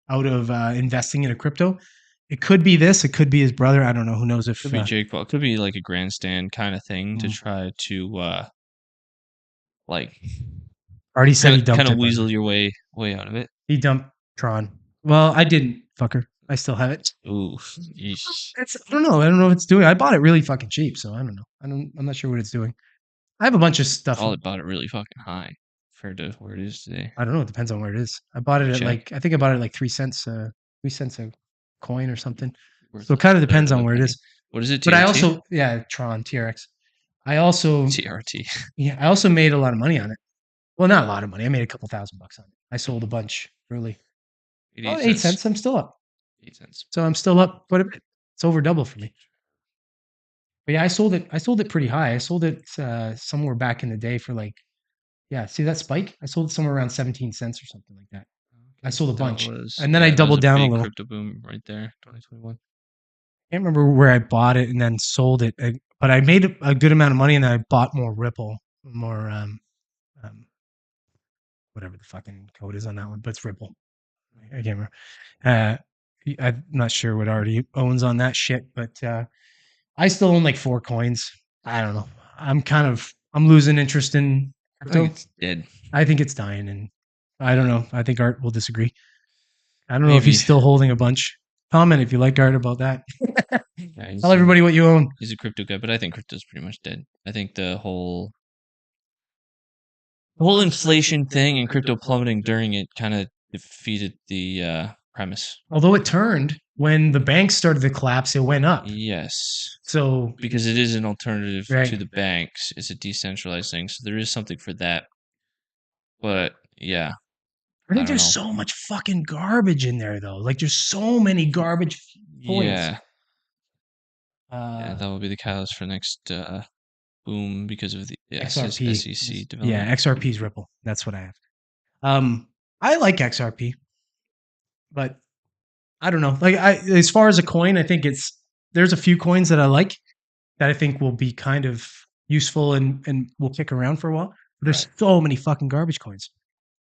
investing in a crypto. It could be this. It could be his brother. I don't know. Who knows if... It could be Jake Paul. It could be like a grandstand kind of thing to try to Already said he dumped kind it. of weasel your way out of it. He dumped Tron. Well, I didn't, fucker. I still have it. Ooh, I don't know. I don't know what it's doing. I bought it really fucking cheap, so I don't know. I'm not sure what it's doing. I have a bunch of stuff. I bought it really fucking high compared to where it is today. I don't know. It depends on where it is. I bought it at like, I think I bought it at like 3 cents. 3 cents a coin or something. So it kind of depends on where it is. What is it? TRT? But I also, Tron TRX. I also TRT. Yeah, I also made a lot of money on it. Well, not a lot of money. I made a couple $1,000 on it. I sold a bunch early. 8 cents. I'm still up. 8 cents. So I'm still up quite a bit. It's over double for me. But yeah, I sold it pretty high. I sold it somewhere back in the day for like, see that spike? I sold it somewhere around 17 cents or something like that. I sold a bunch. And then I doubled down a little. Crypto boom right there, 2021. I can't remember where I bought it and then sold it. But I made a good amount of money and then I bought more Ripple, more whatever the fucking code is on that one, but it's Ripple. I can't remember. I'm not sure what already owns on that shit, but I still own like 4 coins. I don't know. I'm losing interest in crypto. I think it's dead. I think it's dying, and I don't know. I think Art will disagree. I don't know if he's still holding a bunch. Comment if you like Art about that. Tell everybody what you own. He's a crypto guy, but I think crypto's pretty much dead. I think the whole inflation thing and crypto plummeting during it kind of defeated the premise. Although it turned when the banks started to collapse, it went up. Yes. So because it is an alternative to the banks, it's a decentralized thing, so there is something for that. But yeah, I think there's so much fucking garbage in there, though. Like there's so many garbage points. Yeah. That will be the catalyst for next boom because of the XRP. SEC development. Yeah, XRP's Ripple. That's what I have. I like XRP, but I don't know. Like as far as a coin, I think there's a few coins that I like that I think will be kind of useful and will kick around for a while. But there's so many fucking garbage coins.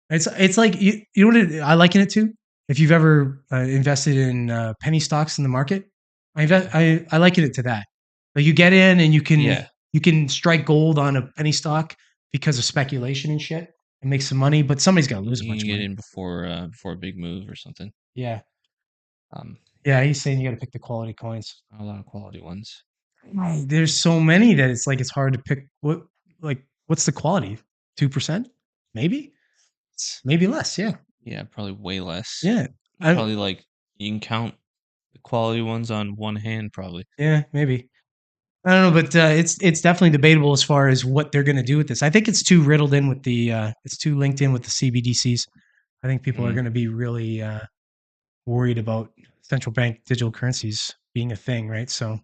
It's like you know what I liken it to? If you've ever invested in penny stocks in the market, I liken it to that. Like you get in and you can strike gold on a penny stock because of speculation and shit and make some money, but somebody's got to lose a bunch of money. You get in before a big move or something. Yeah. He's saying you got to pick the quality coins. A lot of quality ones. There's so many that it's hard to pick. What's the quality? 2%? Maybe less. Yeah. Yeah, probably way less. Yeah. Probably like you can count the quality ones on one hand, probably. Yeah, maybe. I don't know, but it's definitely debatable as far as what they're going to do with this. I think it's too riddled in with it's too linked in with the CBDCs. I think people are going to be really worried about central bank digital currencies being a thing, right? So,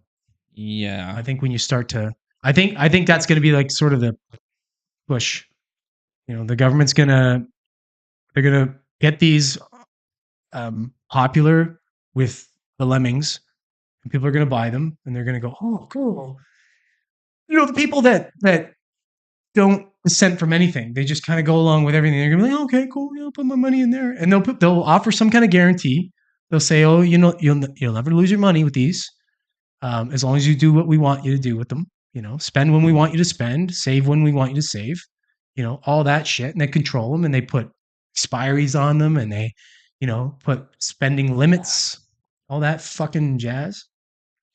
yeah, I think when you start to, I think that's going to be like sort of the push. You know, the government's they're gonna get these popular with the lemmings. And people are going to buy them, and they're going to go, "Oh, cool!" You know, the people that don't dissent from anything, they just kind of go along with everything. They're going to be like, "Okay, cool, I'll put my money in there," and they'll offer some kind of guarantee. They'll say, "Oh, you know, you'll never lose your money with these, as long as you do what we want you to do with them. You know, spend when we want you to spend, save when we want you to save. You know, all that shit." And they control them, and they put expiries on them, and they, put spending limits. All that fucking jazz.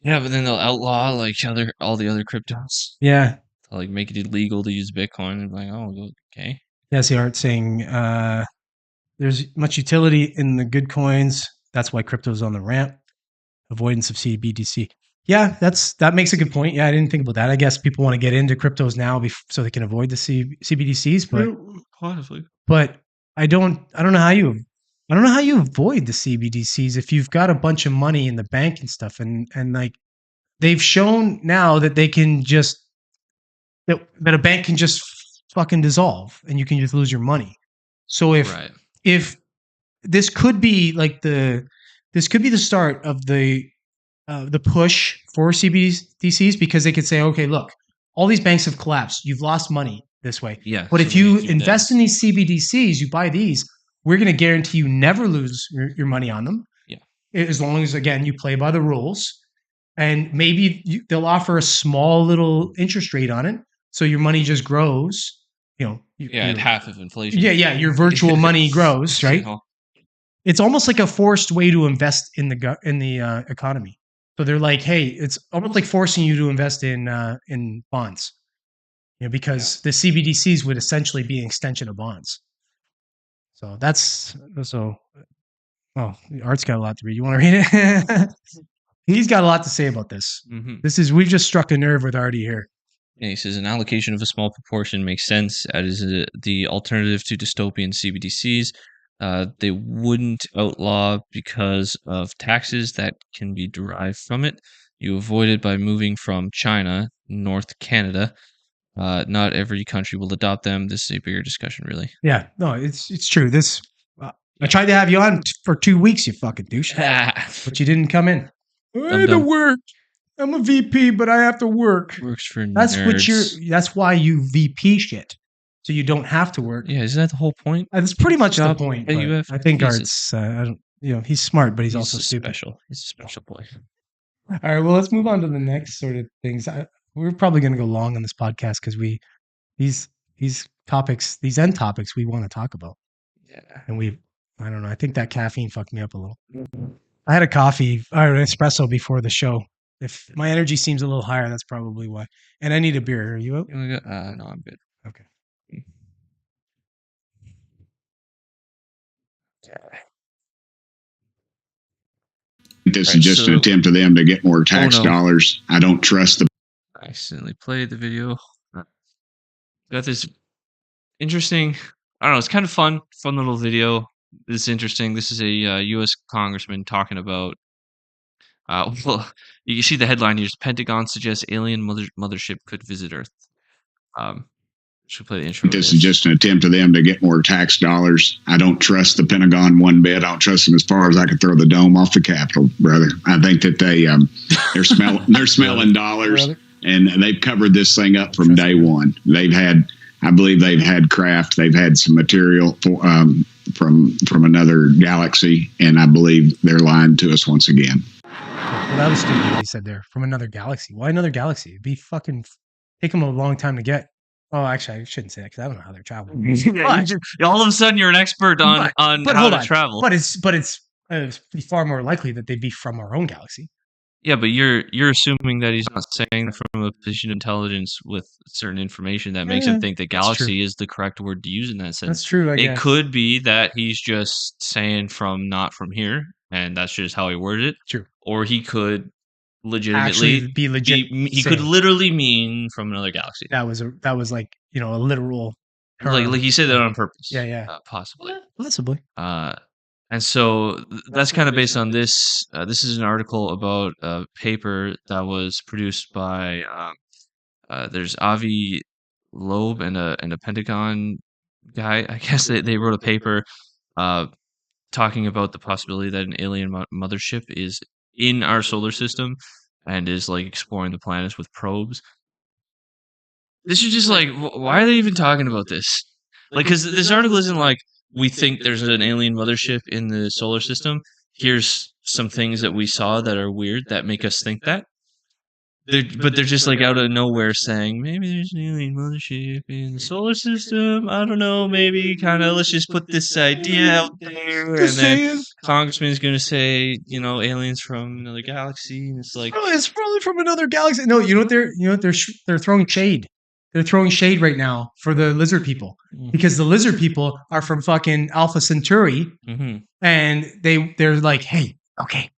Yeah, but then they'll outlaw like all the other cryptos. Yeah. They'll like make it illegal to use Bitcoin and like, oh, okay. That's the Art saying there's much utility in the good coins. That's why crypto's on the ramp. Avoidance of CBDC. Yeah, that makes a good point. Yeah, I didn't think about that. I guess people want to get into cryptos now so they can avoid the CBDCs, but I don't know how you avoid the CBDCs if you've got a bunch of money in the bank and stuff, and like they've shown now that they can just that a bank can just fucking dissolve and you can just lose your money. So if this could be like the start of the push for CBDCs, because they could say, okay, look, all these banks have collapsed. You've lost money this way. Yeah. But if you invest in these CBDCs, you buy these, we're going to guarantee you never lose your money on them. Yeah. As long as, again, you play by the rules. And maybe they'll offer a small little interest rate on it. So your money just grows. at half of inflation. Your virtual money grows, right? It's almost like a forced way to invest in the economy. So they're like, hey, it's almost like forcing you to invest in bonds, because the CBDCs would essentially be an extension of bonds. So Art's got a lot to read. You want to read it? He's got a lot to say about this. Mm-hmm. We've just struck a nerve with Artie here. Yeah, he says an allocation of a small proportion makes sense as the alternative to dystopian CBDCs. They wouldn't outlaw because of taxes that can be derived from it. You avoid it by moving from China, North Canada. Not every country will adopt them. This is a bigger discussion, really. Yeah, no, it's true. I tried to have you on for 2 weeks, you fucking douche, but you didn't come in. I had to work. I'm a VP, but I have to work. Works for nerds. That's why you VP shit, so you don't have to work. Yeah, isn't that the whole point? That's pretty much the point. I think Art's, he's smart, but he's also stupid. Special. He's a special boy. All right, well, let's move on to the next sort of things. We're probably going to go long on this podcast because these end topics we want to talk about. Yeah, and I don't know. I think that caffeine fucked me up a little. I had a coffee or an espresso before the show. If my energy seems a little higher, that's probably why. And I need a beer. Are you out? No, I'm good. Okay. This is just an attempt of them to get more tax dollars. I don't trust them. I accidentally played the video. Got this interesting, I don't know, it's kind of fun little video. This is interesting. This is a U.S. Congressman talking about, well, you see the headline here. Pentagon suggests alien mothership could visit Earth. Should play the intro. This is just an attempt of them to get more tax dollars. I don't trust the Pentagon one bit. I don't trust them as far as I could throw the dome off the Capitol, brother. I think that they're smelling dollars, and they've covered this thing up from day one. I believe they've had craft. They've had some material from another galaxy, and I believe they're lying to us once again. Well, that was stupid what he said there. From another galaxy. Why another galaxy? It'd be fucking take them a long time to get. Oh, actually, I shouldn't say that because I don't know how they're traveling. All of a sudden, you're an expert on how to travel. But it's far more likely that they'd be from our own galaxy. Yeah, but you're assuming that he's not saying from a position of intelligence with certain information that makes him think that galaxy is the correct word to use in that sense. That's true. It could be that he's just saying not from here, and that's just how he worded it. True. Or he could legitimately be legit. He could literally mean from another galaxy. That was like a literal term. Like he said that on purpose. Yeah. Possibly. Possibly. And so that's kind of based on this. This is an article about a paper that was produced by there's Avi Loeb and a Pentagon guy. I guess they wrote a paper talking about the possibility that an alien mothership is in our solar system and is like exploring the planets with probes. This is just like, why are they even talking about this? Like, because this article isn't like, we think there's an alien mothership in the solar system. Here's some things that we saw that are weird that make us think that. But they're just like out of nowhere saying, maybe there's an alien mothership in the solar system. I don't know, maybe let's just put this idea out there. And then Congressman's going to say, aliens from another galaxy. And it's like, it's probably from another galaxy. No, you know what they're throwing shade. They're throwing shade right now for the lizard people because the lizard people are from fucking Alpha Centauri, and they're like, hey, okay,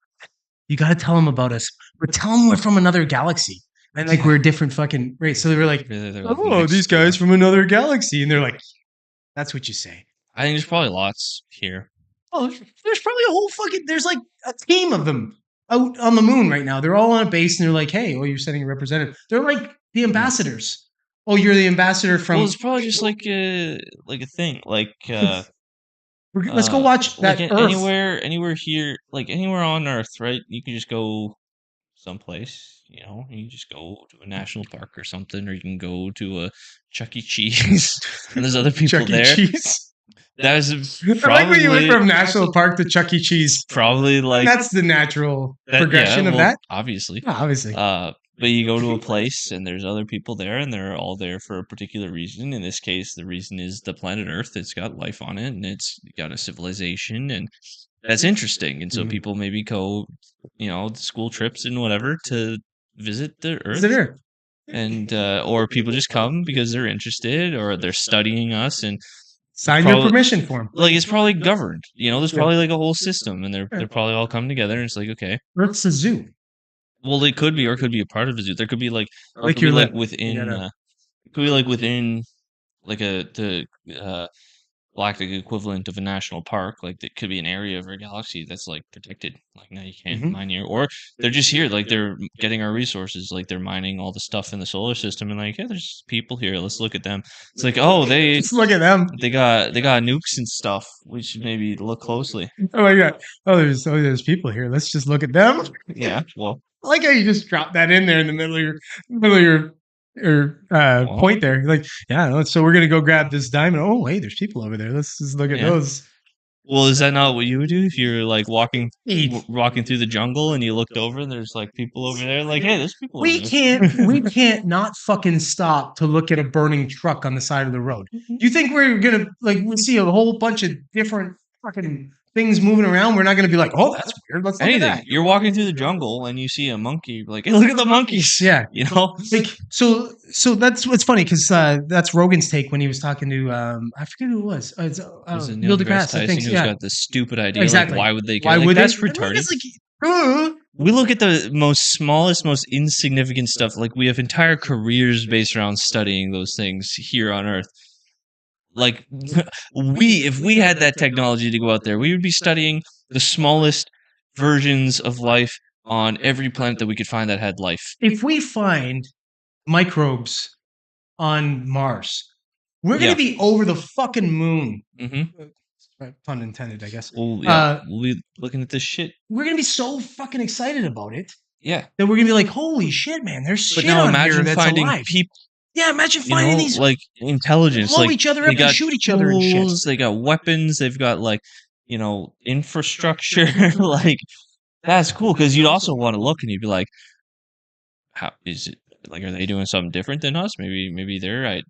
you got to tell them about us. But tell them we're from another galaxy, and like we're a different fucking race. So they were like, oh, these guys from another galaxy, and they're like, that's what you say. I think there's probably lots here. Oh, there's probably a whole there's like a team of them out on the moon right now. They're all on a base, and they're like, hey, you're sending a representative. They're like the ambassadors. Oh, you're the ambassador from. Well, it's probably just like a thing. Like, let's go watch that. Like Earth. anywhere here, like anywhere on Earth, right? You can just go someplace. You can just go to a national park or something, or you can go to a Chuck E. Cheese, and there's other people Chuck there. E. Cheese. That is probably. I like when you went from national park to Chuck E. Cheese. Probably like that's the natural progression of that. Obviously. Yeah, obviously. But you go to a place and there's other people there, and they're all there for a particular reason. In this case, the reason is the planet Earth. It's got life on it, and it's got a civilization, and that's interesting. And so people maybe go, school trips and whatever to visit the Earth. And or people just come because they're interested or they're studying us and sign your permission form. Like it's probably governed. There's probably like a whole system, and they're probably all come together, and it's like, okay, Earth's a zoo. Well, it could be, or it could be a part of a zoo. There could be within, it could be like within like the galactic equivalent of a national park. Like it could be an area of our galaxy that's like protected. Like now you can't mine here, or they're just here. Like they're getting our resources. Like they're mining all the stuff in the solar system, and like, yeah, there's people here. Let's look at them. It's like, oh, let's look at them. They got nukes and stuff. We should maybe look closely. Oh my god. There's people here. Let's just look at them. Yeah. Well, I like how you just drop that in there in the middle of your point there. Like, yeah, so we're gonna go grab this diamond. Oh wait, there's people over there. Let's just look at those. Well, is that not what you would do if you're like walking through the jungle and you looked over and there's like people over there? Like, hey, there's people. We can't not fucking stop to look at a burning truck on the side of the road. You think we're gonna we see a whole bunch of different fucking things moving around? We're not gonna be like, oh, that's weird. Let's look at that. You're walking through the jungle and you see a monkey. Like, hey, look at the monkeys. Yeah, like so that's what's funny because that's Rogan's take when he was talking to I forget who it was. It's Neil deGrasse Tyson, I think. Who's got this stupid idea. Exactly. Like, why would they? That's retarded. We look at the smallest, most insignificant stuff. Like we have entire careers based around studying those things here on Earth. Like if we had that technology to go out there, we would be studying the smallest versions of life on every planet that we could find that had life. If we find microbes on Mars, we're going to be over the fucking moon. Pun intended, I guess. Well, yeah, we'll be looking at this shit. We're going to be so fucking excited about it. Yeah. That we're going to be like, holy shit, man, there's shit on here that's alive. Yeah, imagine finding these like intelligence, blow each other up and shoot each other and shit. They got weapons. They've got infrastructure. Like that's cool because you'd also want to look and you'd be like, how is it? Like, are they doing something different than us? Maybe they're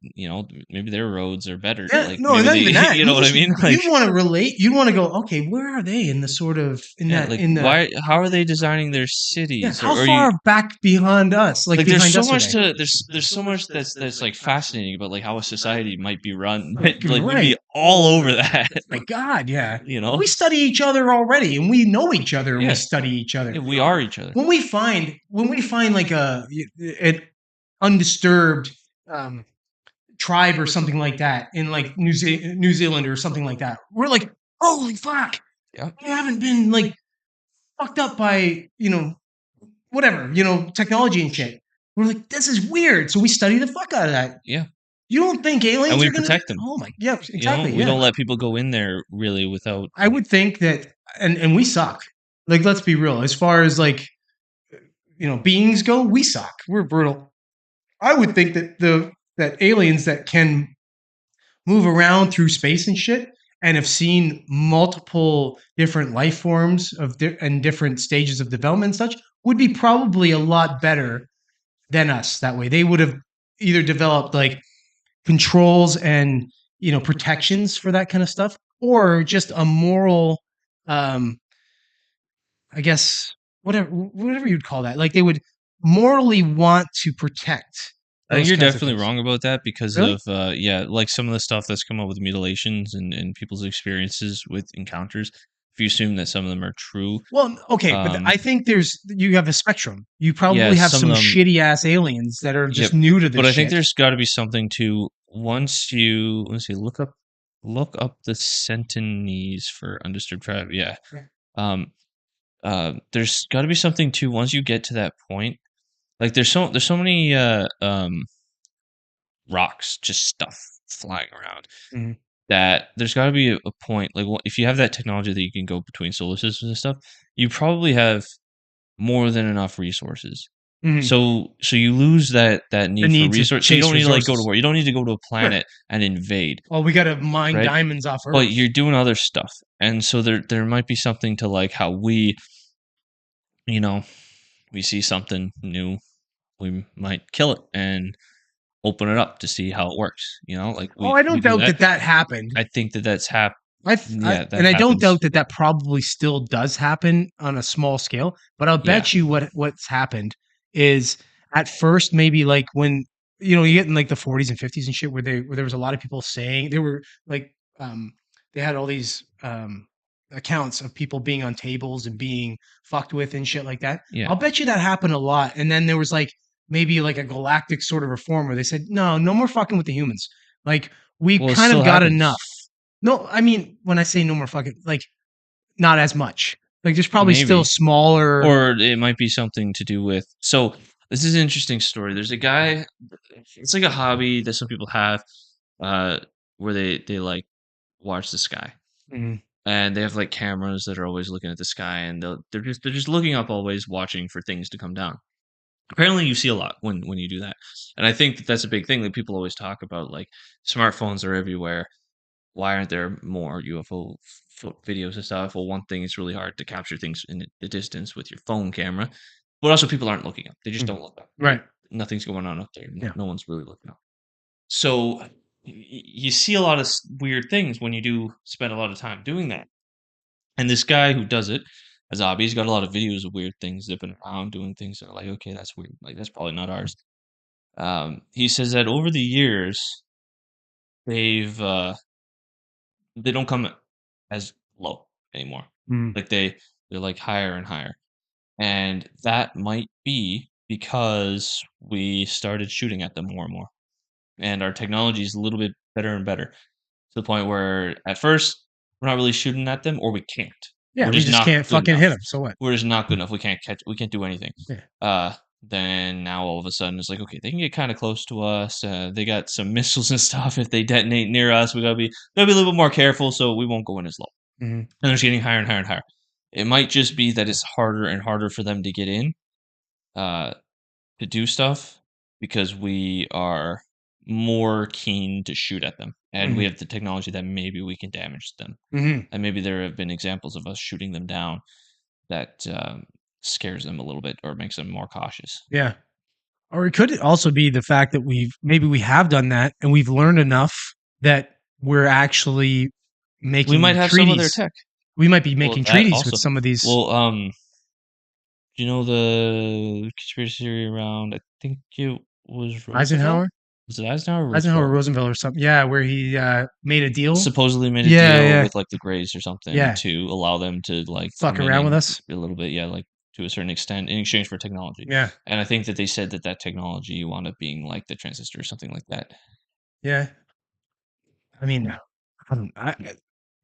maybe their roads are better. Yeah, like, no, not even that. You know what I mean? Like, you want to relate. You want to go, okay, where are they in the sort of how are they designing their cities? Yeah, how far back behind us? Like there's so much there's so much that's like fascinating about like how a society might be run. Like we'd be all over that. My God, yeah. We study each other already, and we know each other, and we study each other. Yeah, we are each other. When we find like an undisturbed tribe or something like that in like New Zealand or something like that, we're like, holy fuck! Yeah, we haven't been like fucked up by whatever technology and shit. We're like, this is weird, so we study the fuck out of that. Yeah. You don't think aliens and we are gonna protect them? Oh my, yeah, exactly. We don't let people go in there really without. I would think that, and we suck. Like, let's be real. As far as like, beings go, we suck. We're brutal. I would think that that aliens that can move around through space and shit and have seen multiple different life forms and different stages of development and such would be probably a lot better than us. That way, they would have either developed like controls and protections for that kind of stuff, or just a moral, I guess whatever you'd call that. Like they would morally want to protect. I think you're definitely wrong about that because of like some of the stuff that's come up with mutilations and people's experiences with encounters. If you assume that some of them are true, well, okay, but I think you have a spectrum. You probably have some shitty ass aliens that are just new to this. But I think there's got to be something to once you look up the Sentinels for undisturbed tribe. Yeah. There's got to be something to once you get to that point. Like there's so many rocks, just stuff flying around. Mm-hmm. That there's got to be a point, like if you have that technology that you can go between solar systems and stuff, you probably have more than enough resources. Mm-hmm. So you lose that need for resources. So you don't need to like go to war. You don't need to go to a planet and invade. Well, we got to mine diamonds off Earth. But you're doing other stuff, and so there might be something to like how we see something new, we might kill it and open it up to see how it works. Like I don't we do doubt that happened. I think that's happened. And that I don't happens. doubt that probably still does happen on a small scale. But I'll bet you what's happened is at first maybe like when you get in like the 40s and 50s and shit where there was a lot of people saying they were like they had all these accounts of people being on tables and being fucked with and shit like that. Yeah. I'll bet you that happened a lot. And then there was like maybe like a galactic sort of reform where they said, no more fucking with the humans. Like we kind of got enough. No, I mean, when I say no more fucking, like, not as much. Like, there's probably still smaller. Or it might be something to do with. So, this is an interesting story. There's a guy, it's like a hobby that some people have where they like watch the sky. Mm-hmm. And they have like cameras that are always looking at the sky, and they're just looking up, always watching for things to come down. Apparently, you see a lot when you do that, and I think that's a big thing that people always talk about. Like, smartphones are everywhere. Why aren't there more UFO videos and stuff? Well, one thing, it's really hard to capture things in the distance with your phone camera, but also people aren't looking up. They just don't look up. Right. Nothing's going on up there. Yeah. No one's really looking up. So you see a lot of weird things when you do spend a lot of time doing that. And this guy who does it as a hobby, he's got a lot of videos of weird things zipping around, doing things that are like, okay, that's weird. Like, that's probably not ours. He says that over the years, they don't come as low anymore. Like they're like higher and higher. And that might be because we started shooting at them more and more. And our technology is a little bit better and better, to the point where at first we're not really shooting at them, or we can't. Yeah, we just can't fucking hit them. So what? We're just not good enough. We can't do anything. Yeah. Then now all of a sudden it's like, okay, they can get kind of close to us. They got some missiles and stuff. If they detonate near us, we gotta be a little bit more careful, so we won't go in as low. And they're just getting higher and higher and higher. It might just be that it's harder and harder for them to get in, to do stuff, because we are more keen to shoot at them, and we have the technology that maybe we can damage them. And maybe there have been examples of us shooting them down that scares them a little bit or makes them more cautious. Yeah. Or it could also be the fact that we have done that and we've learned enough that we're actually making we might have treaties. Some of their tech. We might be making treaties with some of these. Well, do you know the conspiracy theory around, I think it was Roosevelt? Eisenhower? Was it Eisenhower or Eisenhower, Roosevelt or something. Yeah, where he made a deal. Supposedly made a deal with like the Greys or something to allow them to like fuck around with us a little bit, like to a certain extent in exchange for technology. Yeah. And I think that they said that technology wound up being like the transistor or something like that. Yeah. I mean,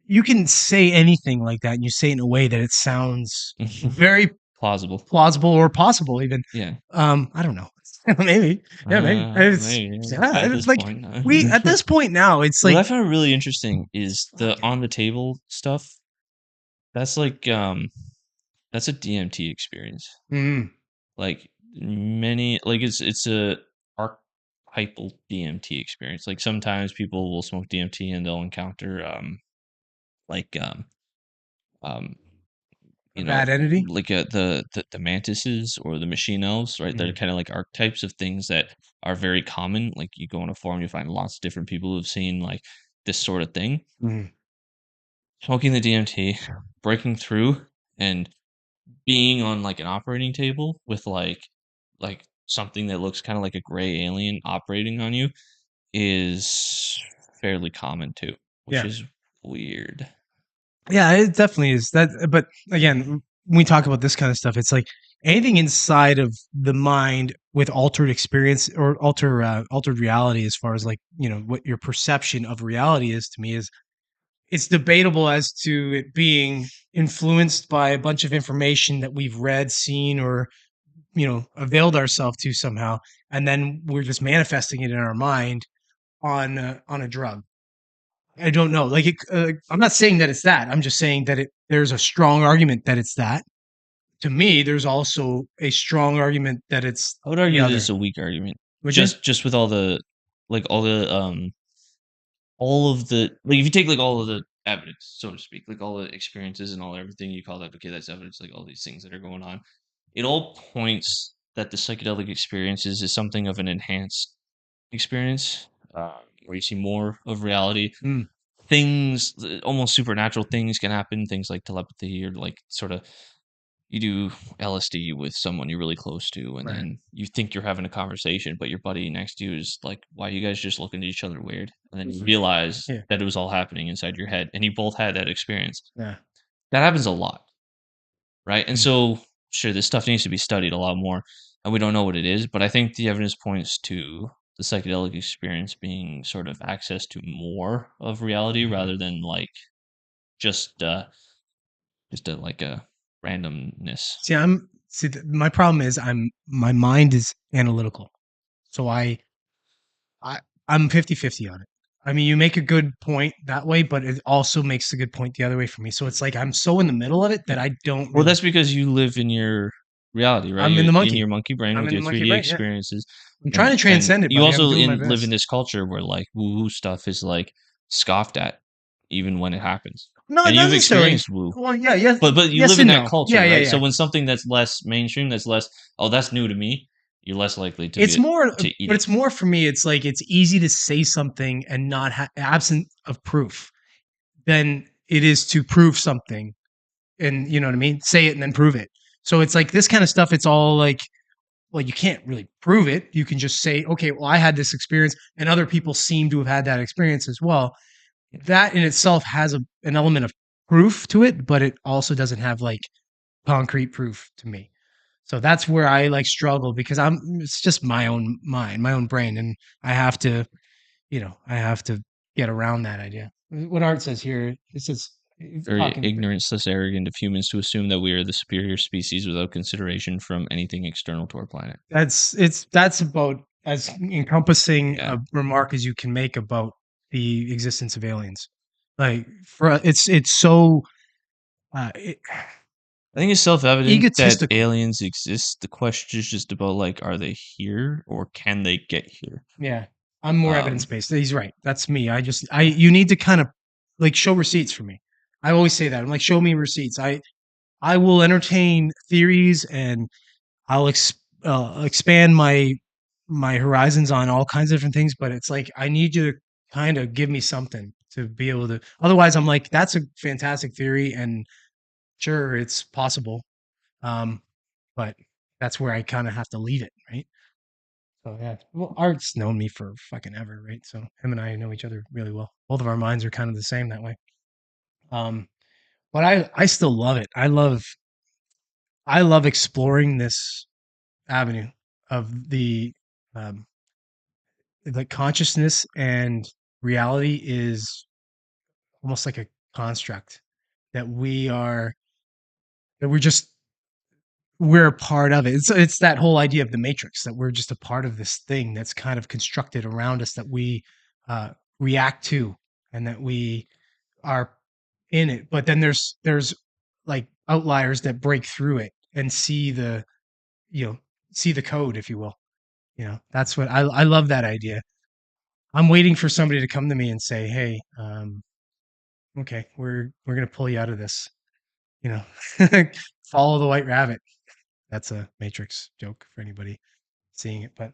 you can say anything like that and you say it in a way that it sounds very plausible or possible even. Yeah. I don't know. Maybe. Yeah, maybe. It's like at this point now, it's like what I found really interesting is the on the table stuff. That's like that's a DMT experience. Like many, like it's a archetypal DMT experience. Like sometimes people will smoke DMT and they'll encounter bad entity, like the mantises or the machine elves, right? They're kind of like archetypes of things that are very common. Like you go on a forum, you find lots of different people who've seen like this sort of thing. Smoking the DMT, breaking through, and being on like an operating table with like something that looks kind of like a gray alien operating on you is fairly common too, which is weird. Yeah, it definitely is that. But again, when we talk about this kind of stuff, it's like anything inside of the mind with altered experience or altered reality, as far as like, what your perception of reality is, to me is it's debatable as to it being influenced by a bunch of information that we've read, seen, or, availed ourselves to somehow. And then we're just manifesting it in our mind on a drug. I don't know. Like, I'm not saying that it's that. I'm just saying that there's a strong argument that it's that. To me, there's also a strong argument that it's. I would argue that it's a weak argument. Just with all the like all of the like, if you take like all of the evidence, so to speak, like all the experiences and all everything, you call that, okay, that's evidence. Like all these things that are going on, it all points that the psychedelic experiences is something of an enhanced experience, where you see more of reality. Mm. Things, almost supernatural things can happen. Things like telepathy, or like sort of you do LSD with someone you're really close to, and Right. then you think you're having a conversation, but your buddy next to you is like, "Why are you guys just looking at each other weird?" And then you realize Yeah. that it was all happening inside your head, and you both had that experience. Yeah. That happens a lot, right? And Mm. so, sure, this stuff needs to be studied a lot more, and we don't know what it is, but I think the evidence points to the psychedelic experience being sort of access to more of reality rather than like just like a randomness. My problem is my mind is analytical. So I'm 50-50 on it. I mean, you make a good point that way, but it also makes a good point the other way for me. So it's like I'm so in the middle of it that I don't Well, really, that's because you live in your reality, right? I'm in You're the monkey. your monkey brain I'm with in your the monkey 3D brain, yeah. experiences. I'm trying to transcend it, You buddy. I'm also doing my live best. in this culture where like woo-woo stuff is like scoffed at, even when it happens. No, And not you've necessarily. experienced woo. Well, yeah, But you yes live in and that no. culture, Yeah, right? yeah. So when something that's less mainstream, that's less, oh, that's new to me, you're less likely to It's more, to eat but it. it's more for me. It's like it's easy to say something and not absent of proof than it is to prove something, and you know what I mean. Say it and then prove it. So it's like this kind of stuff. It's all like, well, you can't really prove it. You can just say, okay, well, I had this experience, and other people seem to have had that experience as well. That in itself has an element of proof to it, but it also doesn't have like concrete proof to me. So that's where I like struggle because it's just my own mind, my own brain, and I have to, I have to get around that idea. What Art says here, it says Very ignorant, thus arrogant of humans to assume that we are the superior species without consideration from anything external to our planet. That's about as encompassing Yeah. a remark as you can make about the existence of aliens. Like it's so I think it's self-evident that egotistical. aliens exist. The question is just about like, are they here or can they get here? Yeah, I'm more evidence-based. He's right. That's me. You need to kind of like show receipts for me. I always say that. I'm like, show me receipts. I will entertain theories and I'll expand my horizons on all kinds of different things, but it's like I need you to kind of give me something to be able to. Otherwise, I'm like, that's a fantastic theory, and sure, it's possible, but that's where I kind of have to leave it, right? So yeah, well, Art's known me for fucking ever, right? So him and I know each other really well. Both of our minds are kind of the same that way. But I still love it. I love exploring this avenue of the consciousness and reality is almost like a construct that we're a part of it. It's that whole idea of the matrix that we're just a part of this thing that's kind of constructed around us that we react to and that we are in it. But then there's like outliers that break through it and see the code, if you will. That's what I love that idea. I'm waiting for somebody to come to me and say, "Hey, okay, we're gonna pull you out of this. You know, follow the white rabbit." That's a Matrix joke for anybody seeing it. But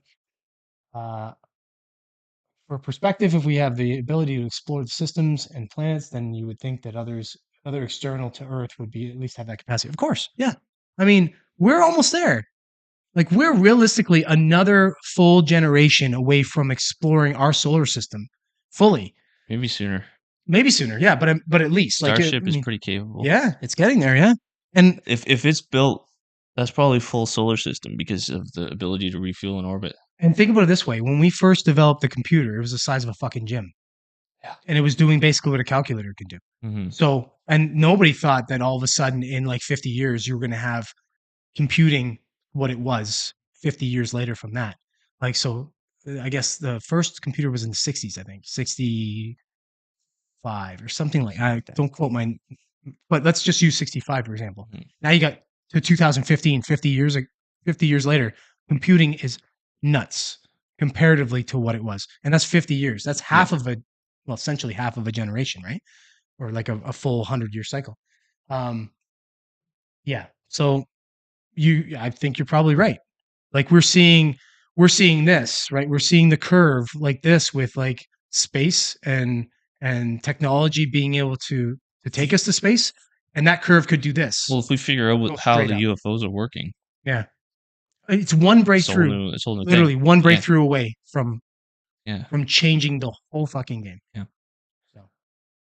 for perspective, if we have the ability to explore the systems and planets, then you would think that other external to Earth would be at least have that capacity. Of course, yeah. I mean, we're almost there. Like we're realistically another full generation away from exploring our solar system fully. Maybe sooner. Maybe sooner, yeah. But at least Starship is pretty capable. Yeah, it's getting there. Yeah, and if it's built, that's probably full solar system because of the ability to refuel in orbit. And think about it this way: when we first developed the computer, it was the size of a fucking gym. Yeah, and it was doing basically what a calculator could do. Mm-hmm. So, and nobody thought that all of a sudden in like 50 years you were going to have computing what it was 50 years later from that. Like, so I guess the first computer was in the 60s, I think 65 or something like. I don't quote mine, but let's just use 65 for example. Mm-hmm. Now you got to 2015, 50 years later, computing is nuts comparatively to what it was, and that's 50 years. That's essentially half of a generation, right? Or like a full 100-year cycle. Yeah. So I think you're probably right. Like we're seeing this, right? We're seeing the curve like this with like space and technology being able to take us to space, and that curve could do this. Well, if we figure out Go how straight the up. UFOs are working, Yeah. It's one breakthrough. it's a whole new Literally thing. one breakthrough away from Yeah. changing the whole fucking game. Yeah.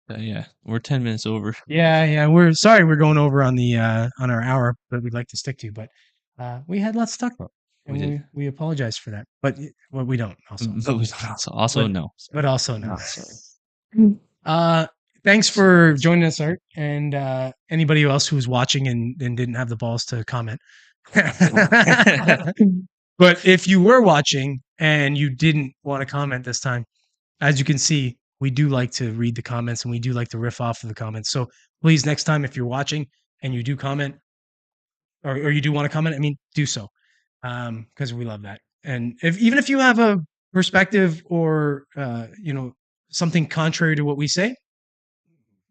So Yeah, we're 10 minutes over. yeah, we're sorry we're going over on the on our hour that we'd like to stick to, but we had lots to talk about. We And did. we apologize for that. But well, we don't also. Also, no. But also no. Thanks for joining us, Art, and anybody else who was watching and didn't have the balls to comment. But if you were watching and you didn't want to comment this time, as you can see, we do like to read the comments and we do like to riff off of the comments. So please, next time, if you're watching and you do comment or you do want to comment, I mean, do so, because we love that. And even if you have a perspective or something contrary to what we say,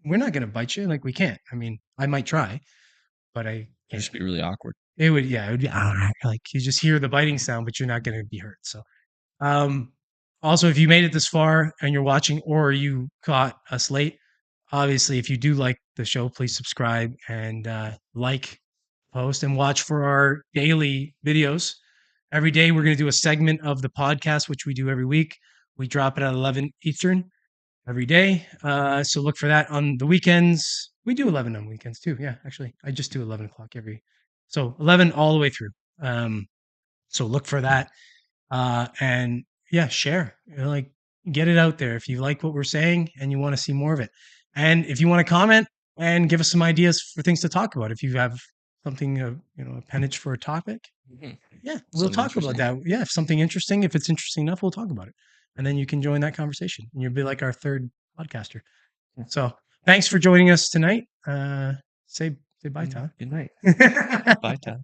we're not going to bite you. Like, we can't. I mean, I might try, but I It'd just be really awkward. It would be like you just hear the biting sound, but you're not going to be hurt. So, also, if you made it this far and you're watching, or you caught us late, obviously, if you do like the show, please subscribe and like, post, and watch for our daily videos. Every day, we're going to do a segment of the podcast, which we do every week. We drop it at 11 Eastern every day. So look for that on the weekends. We do 11 on weekends too. Yeah, actually, I just do 11 o'clock so 11 all the way through. So look for that. And yeah, share, like, get it out there. If you like what we're saying and you want to see more of it. And if you want to comment and give us some ideas for things to talk about, if you have something, a appendage for a topic, yeah, we'll talk about that. Yeah. If something interesting, if it's interesting enough, we'll talk about it. And then you can join that conversation and you'll be like our third podcaster. So thanks for joining us tonight. Say bye, Todd. Good night. Bye, Todd.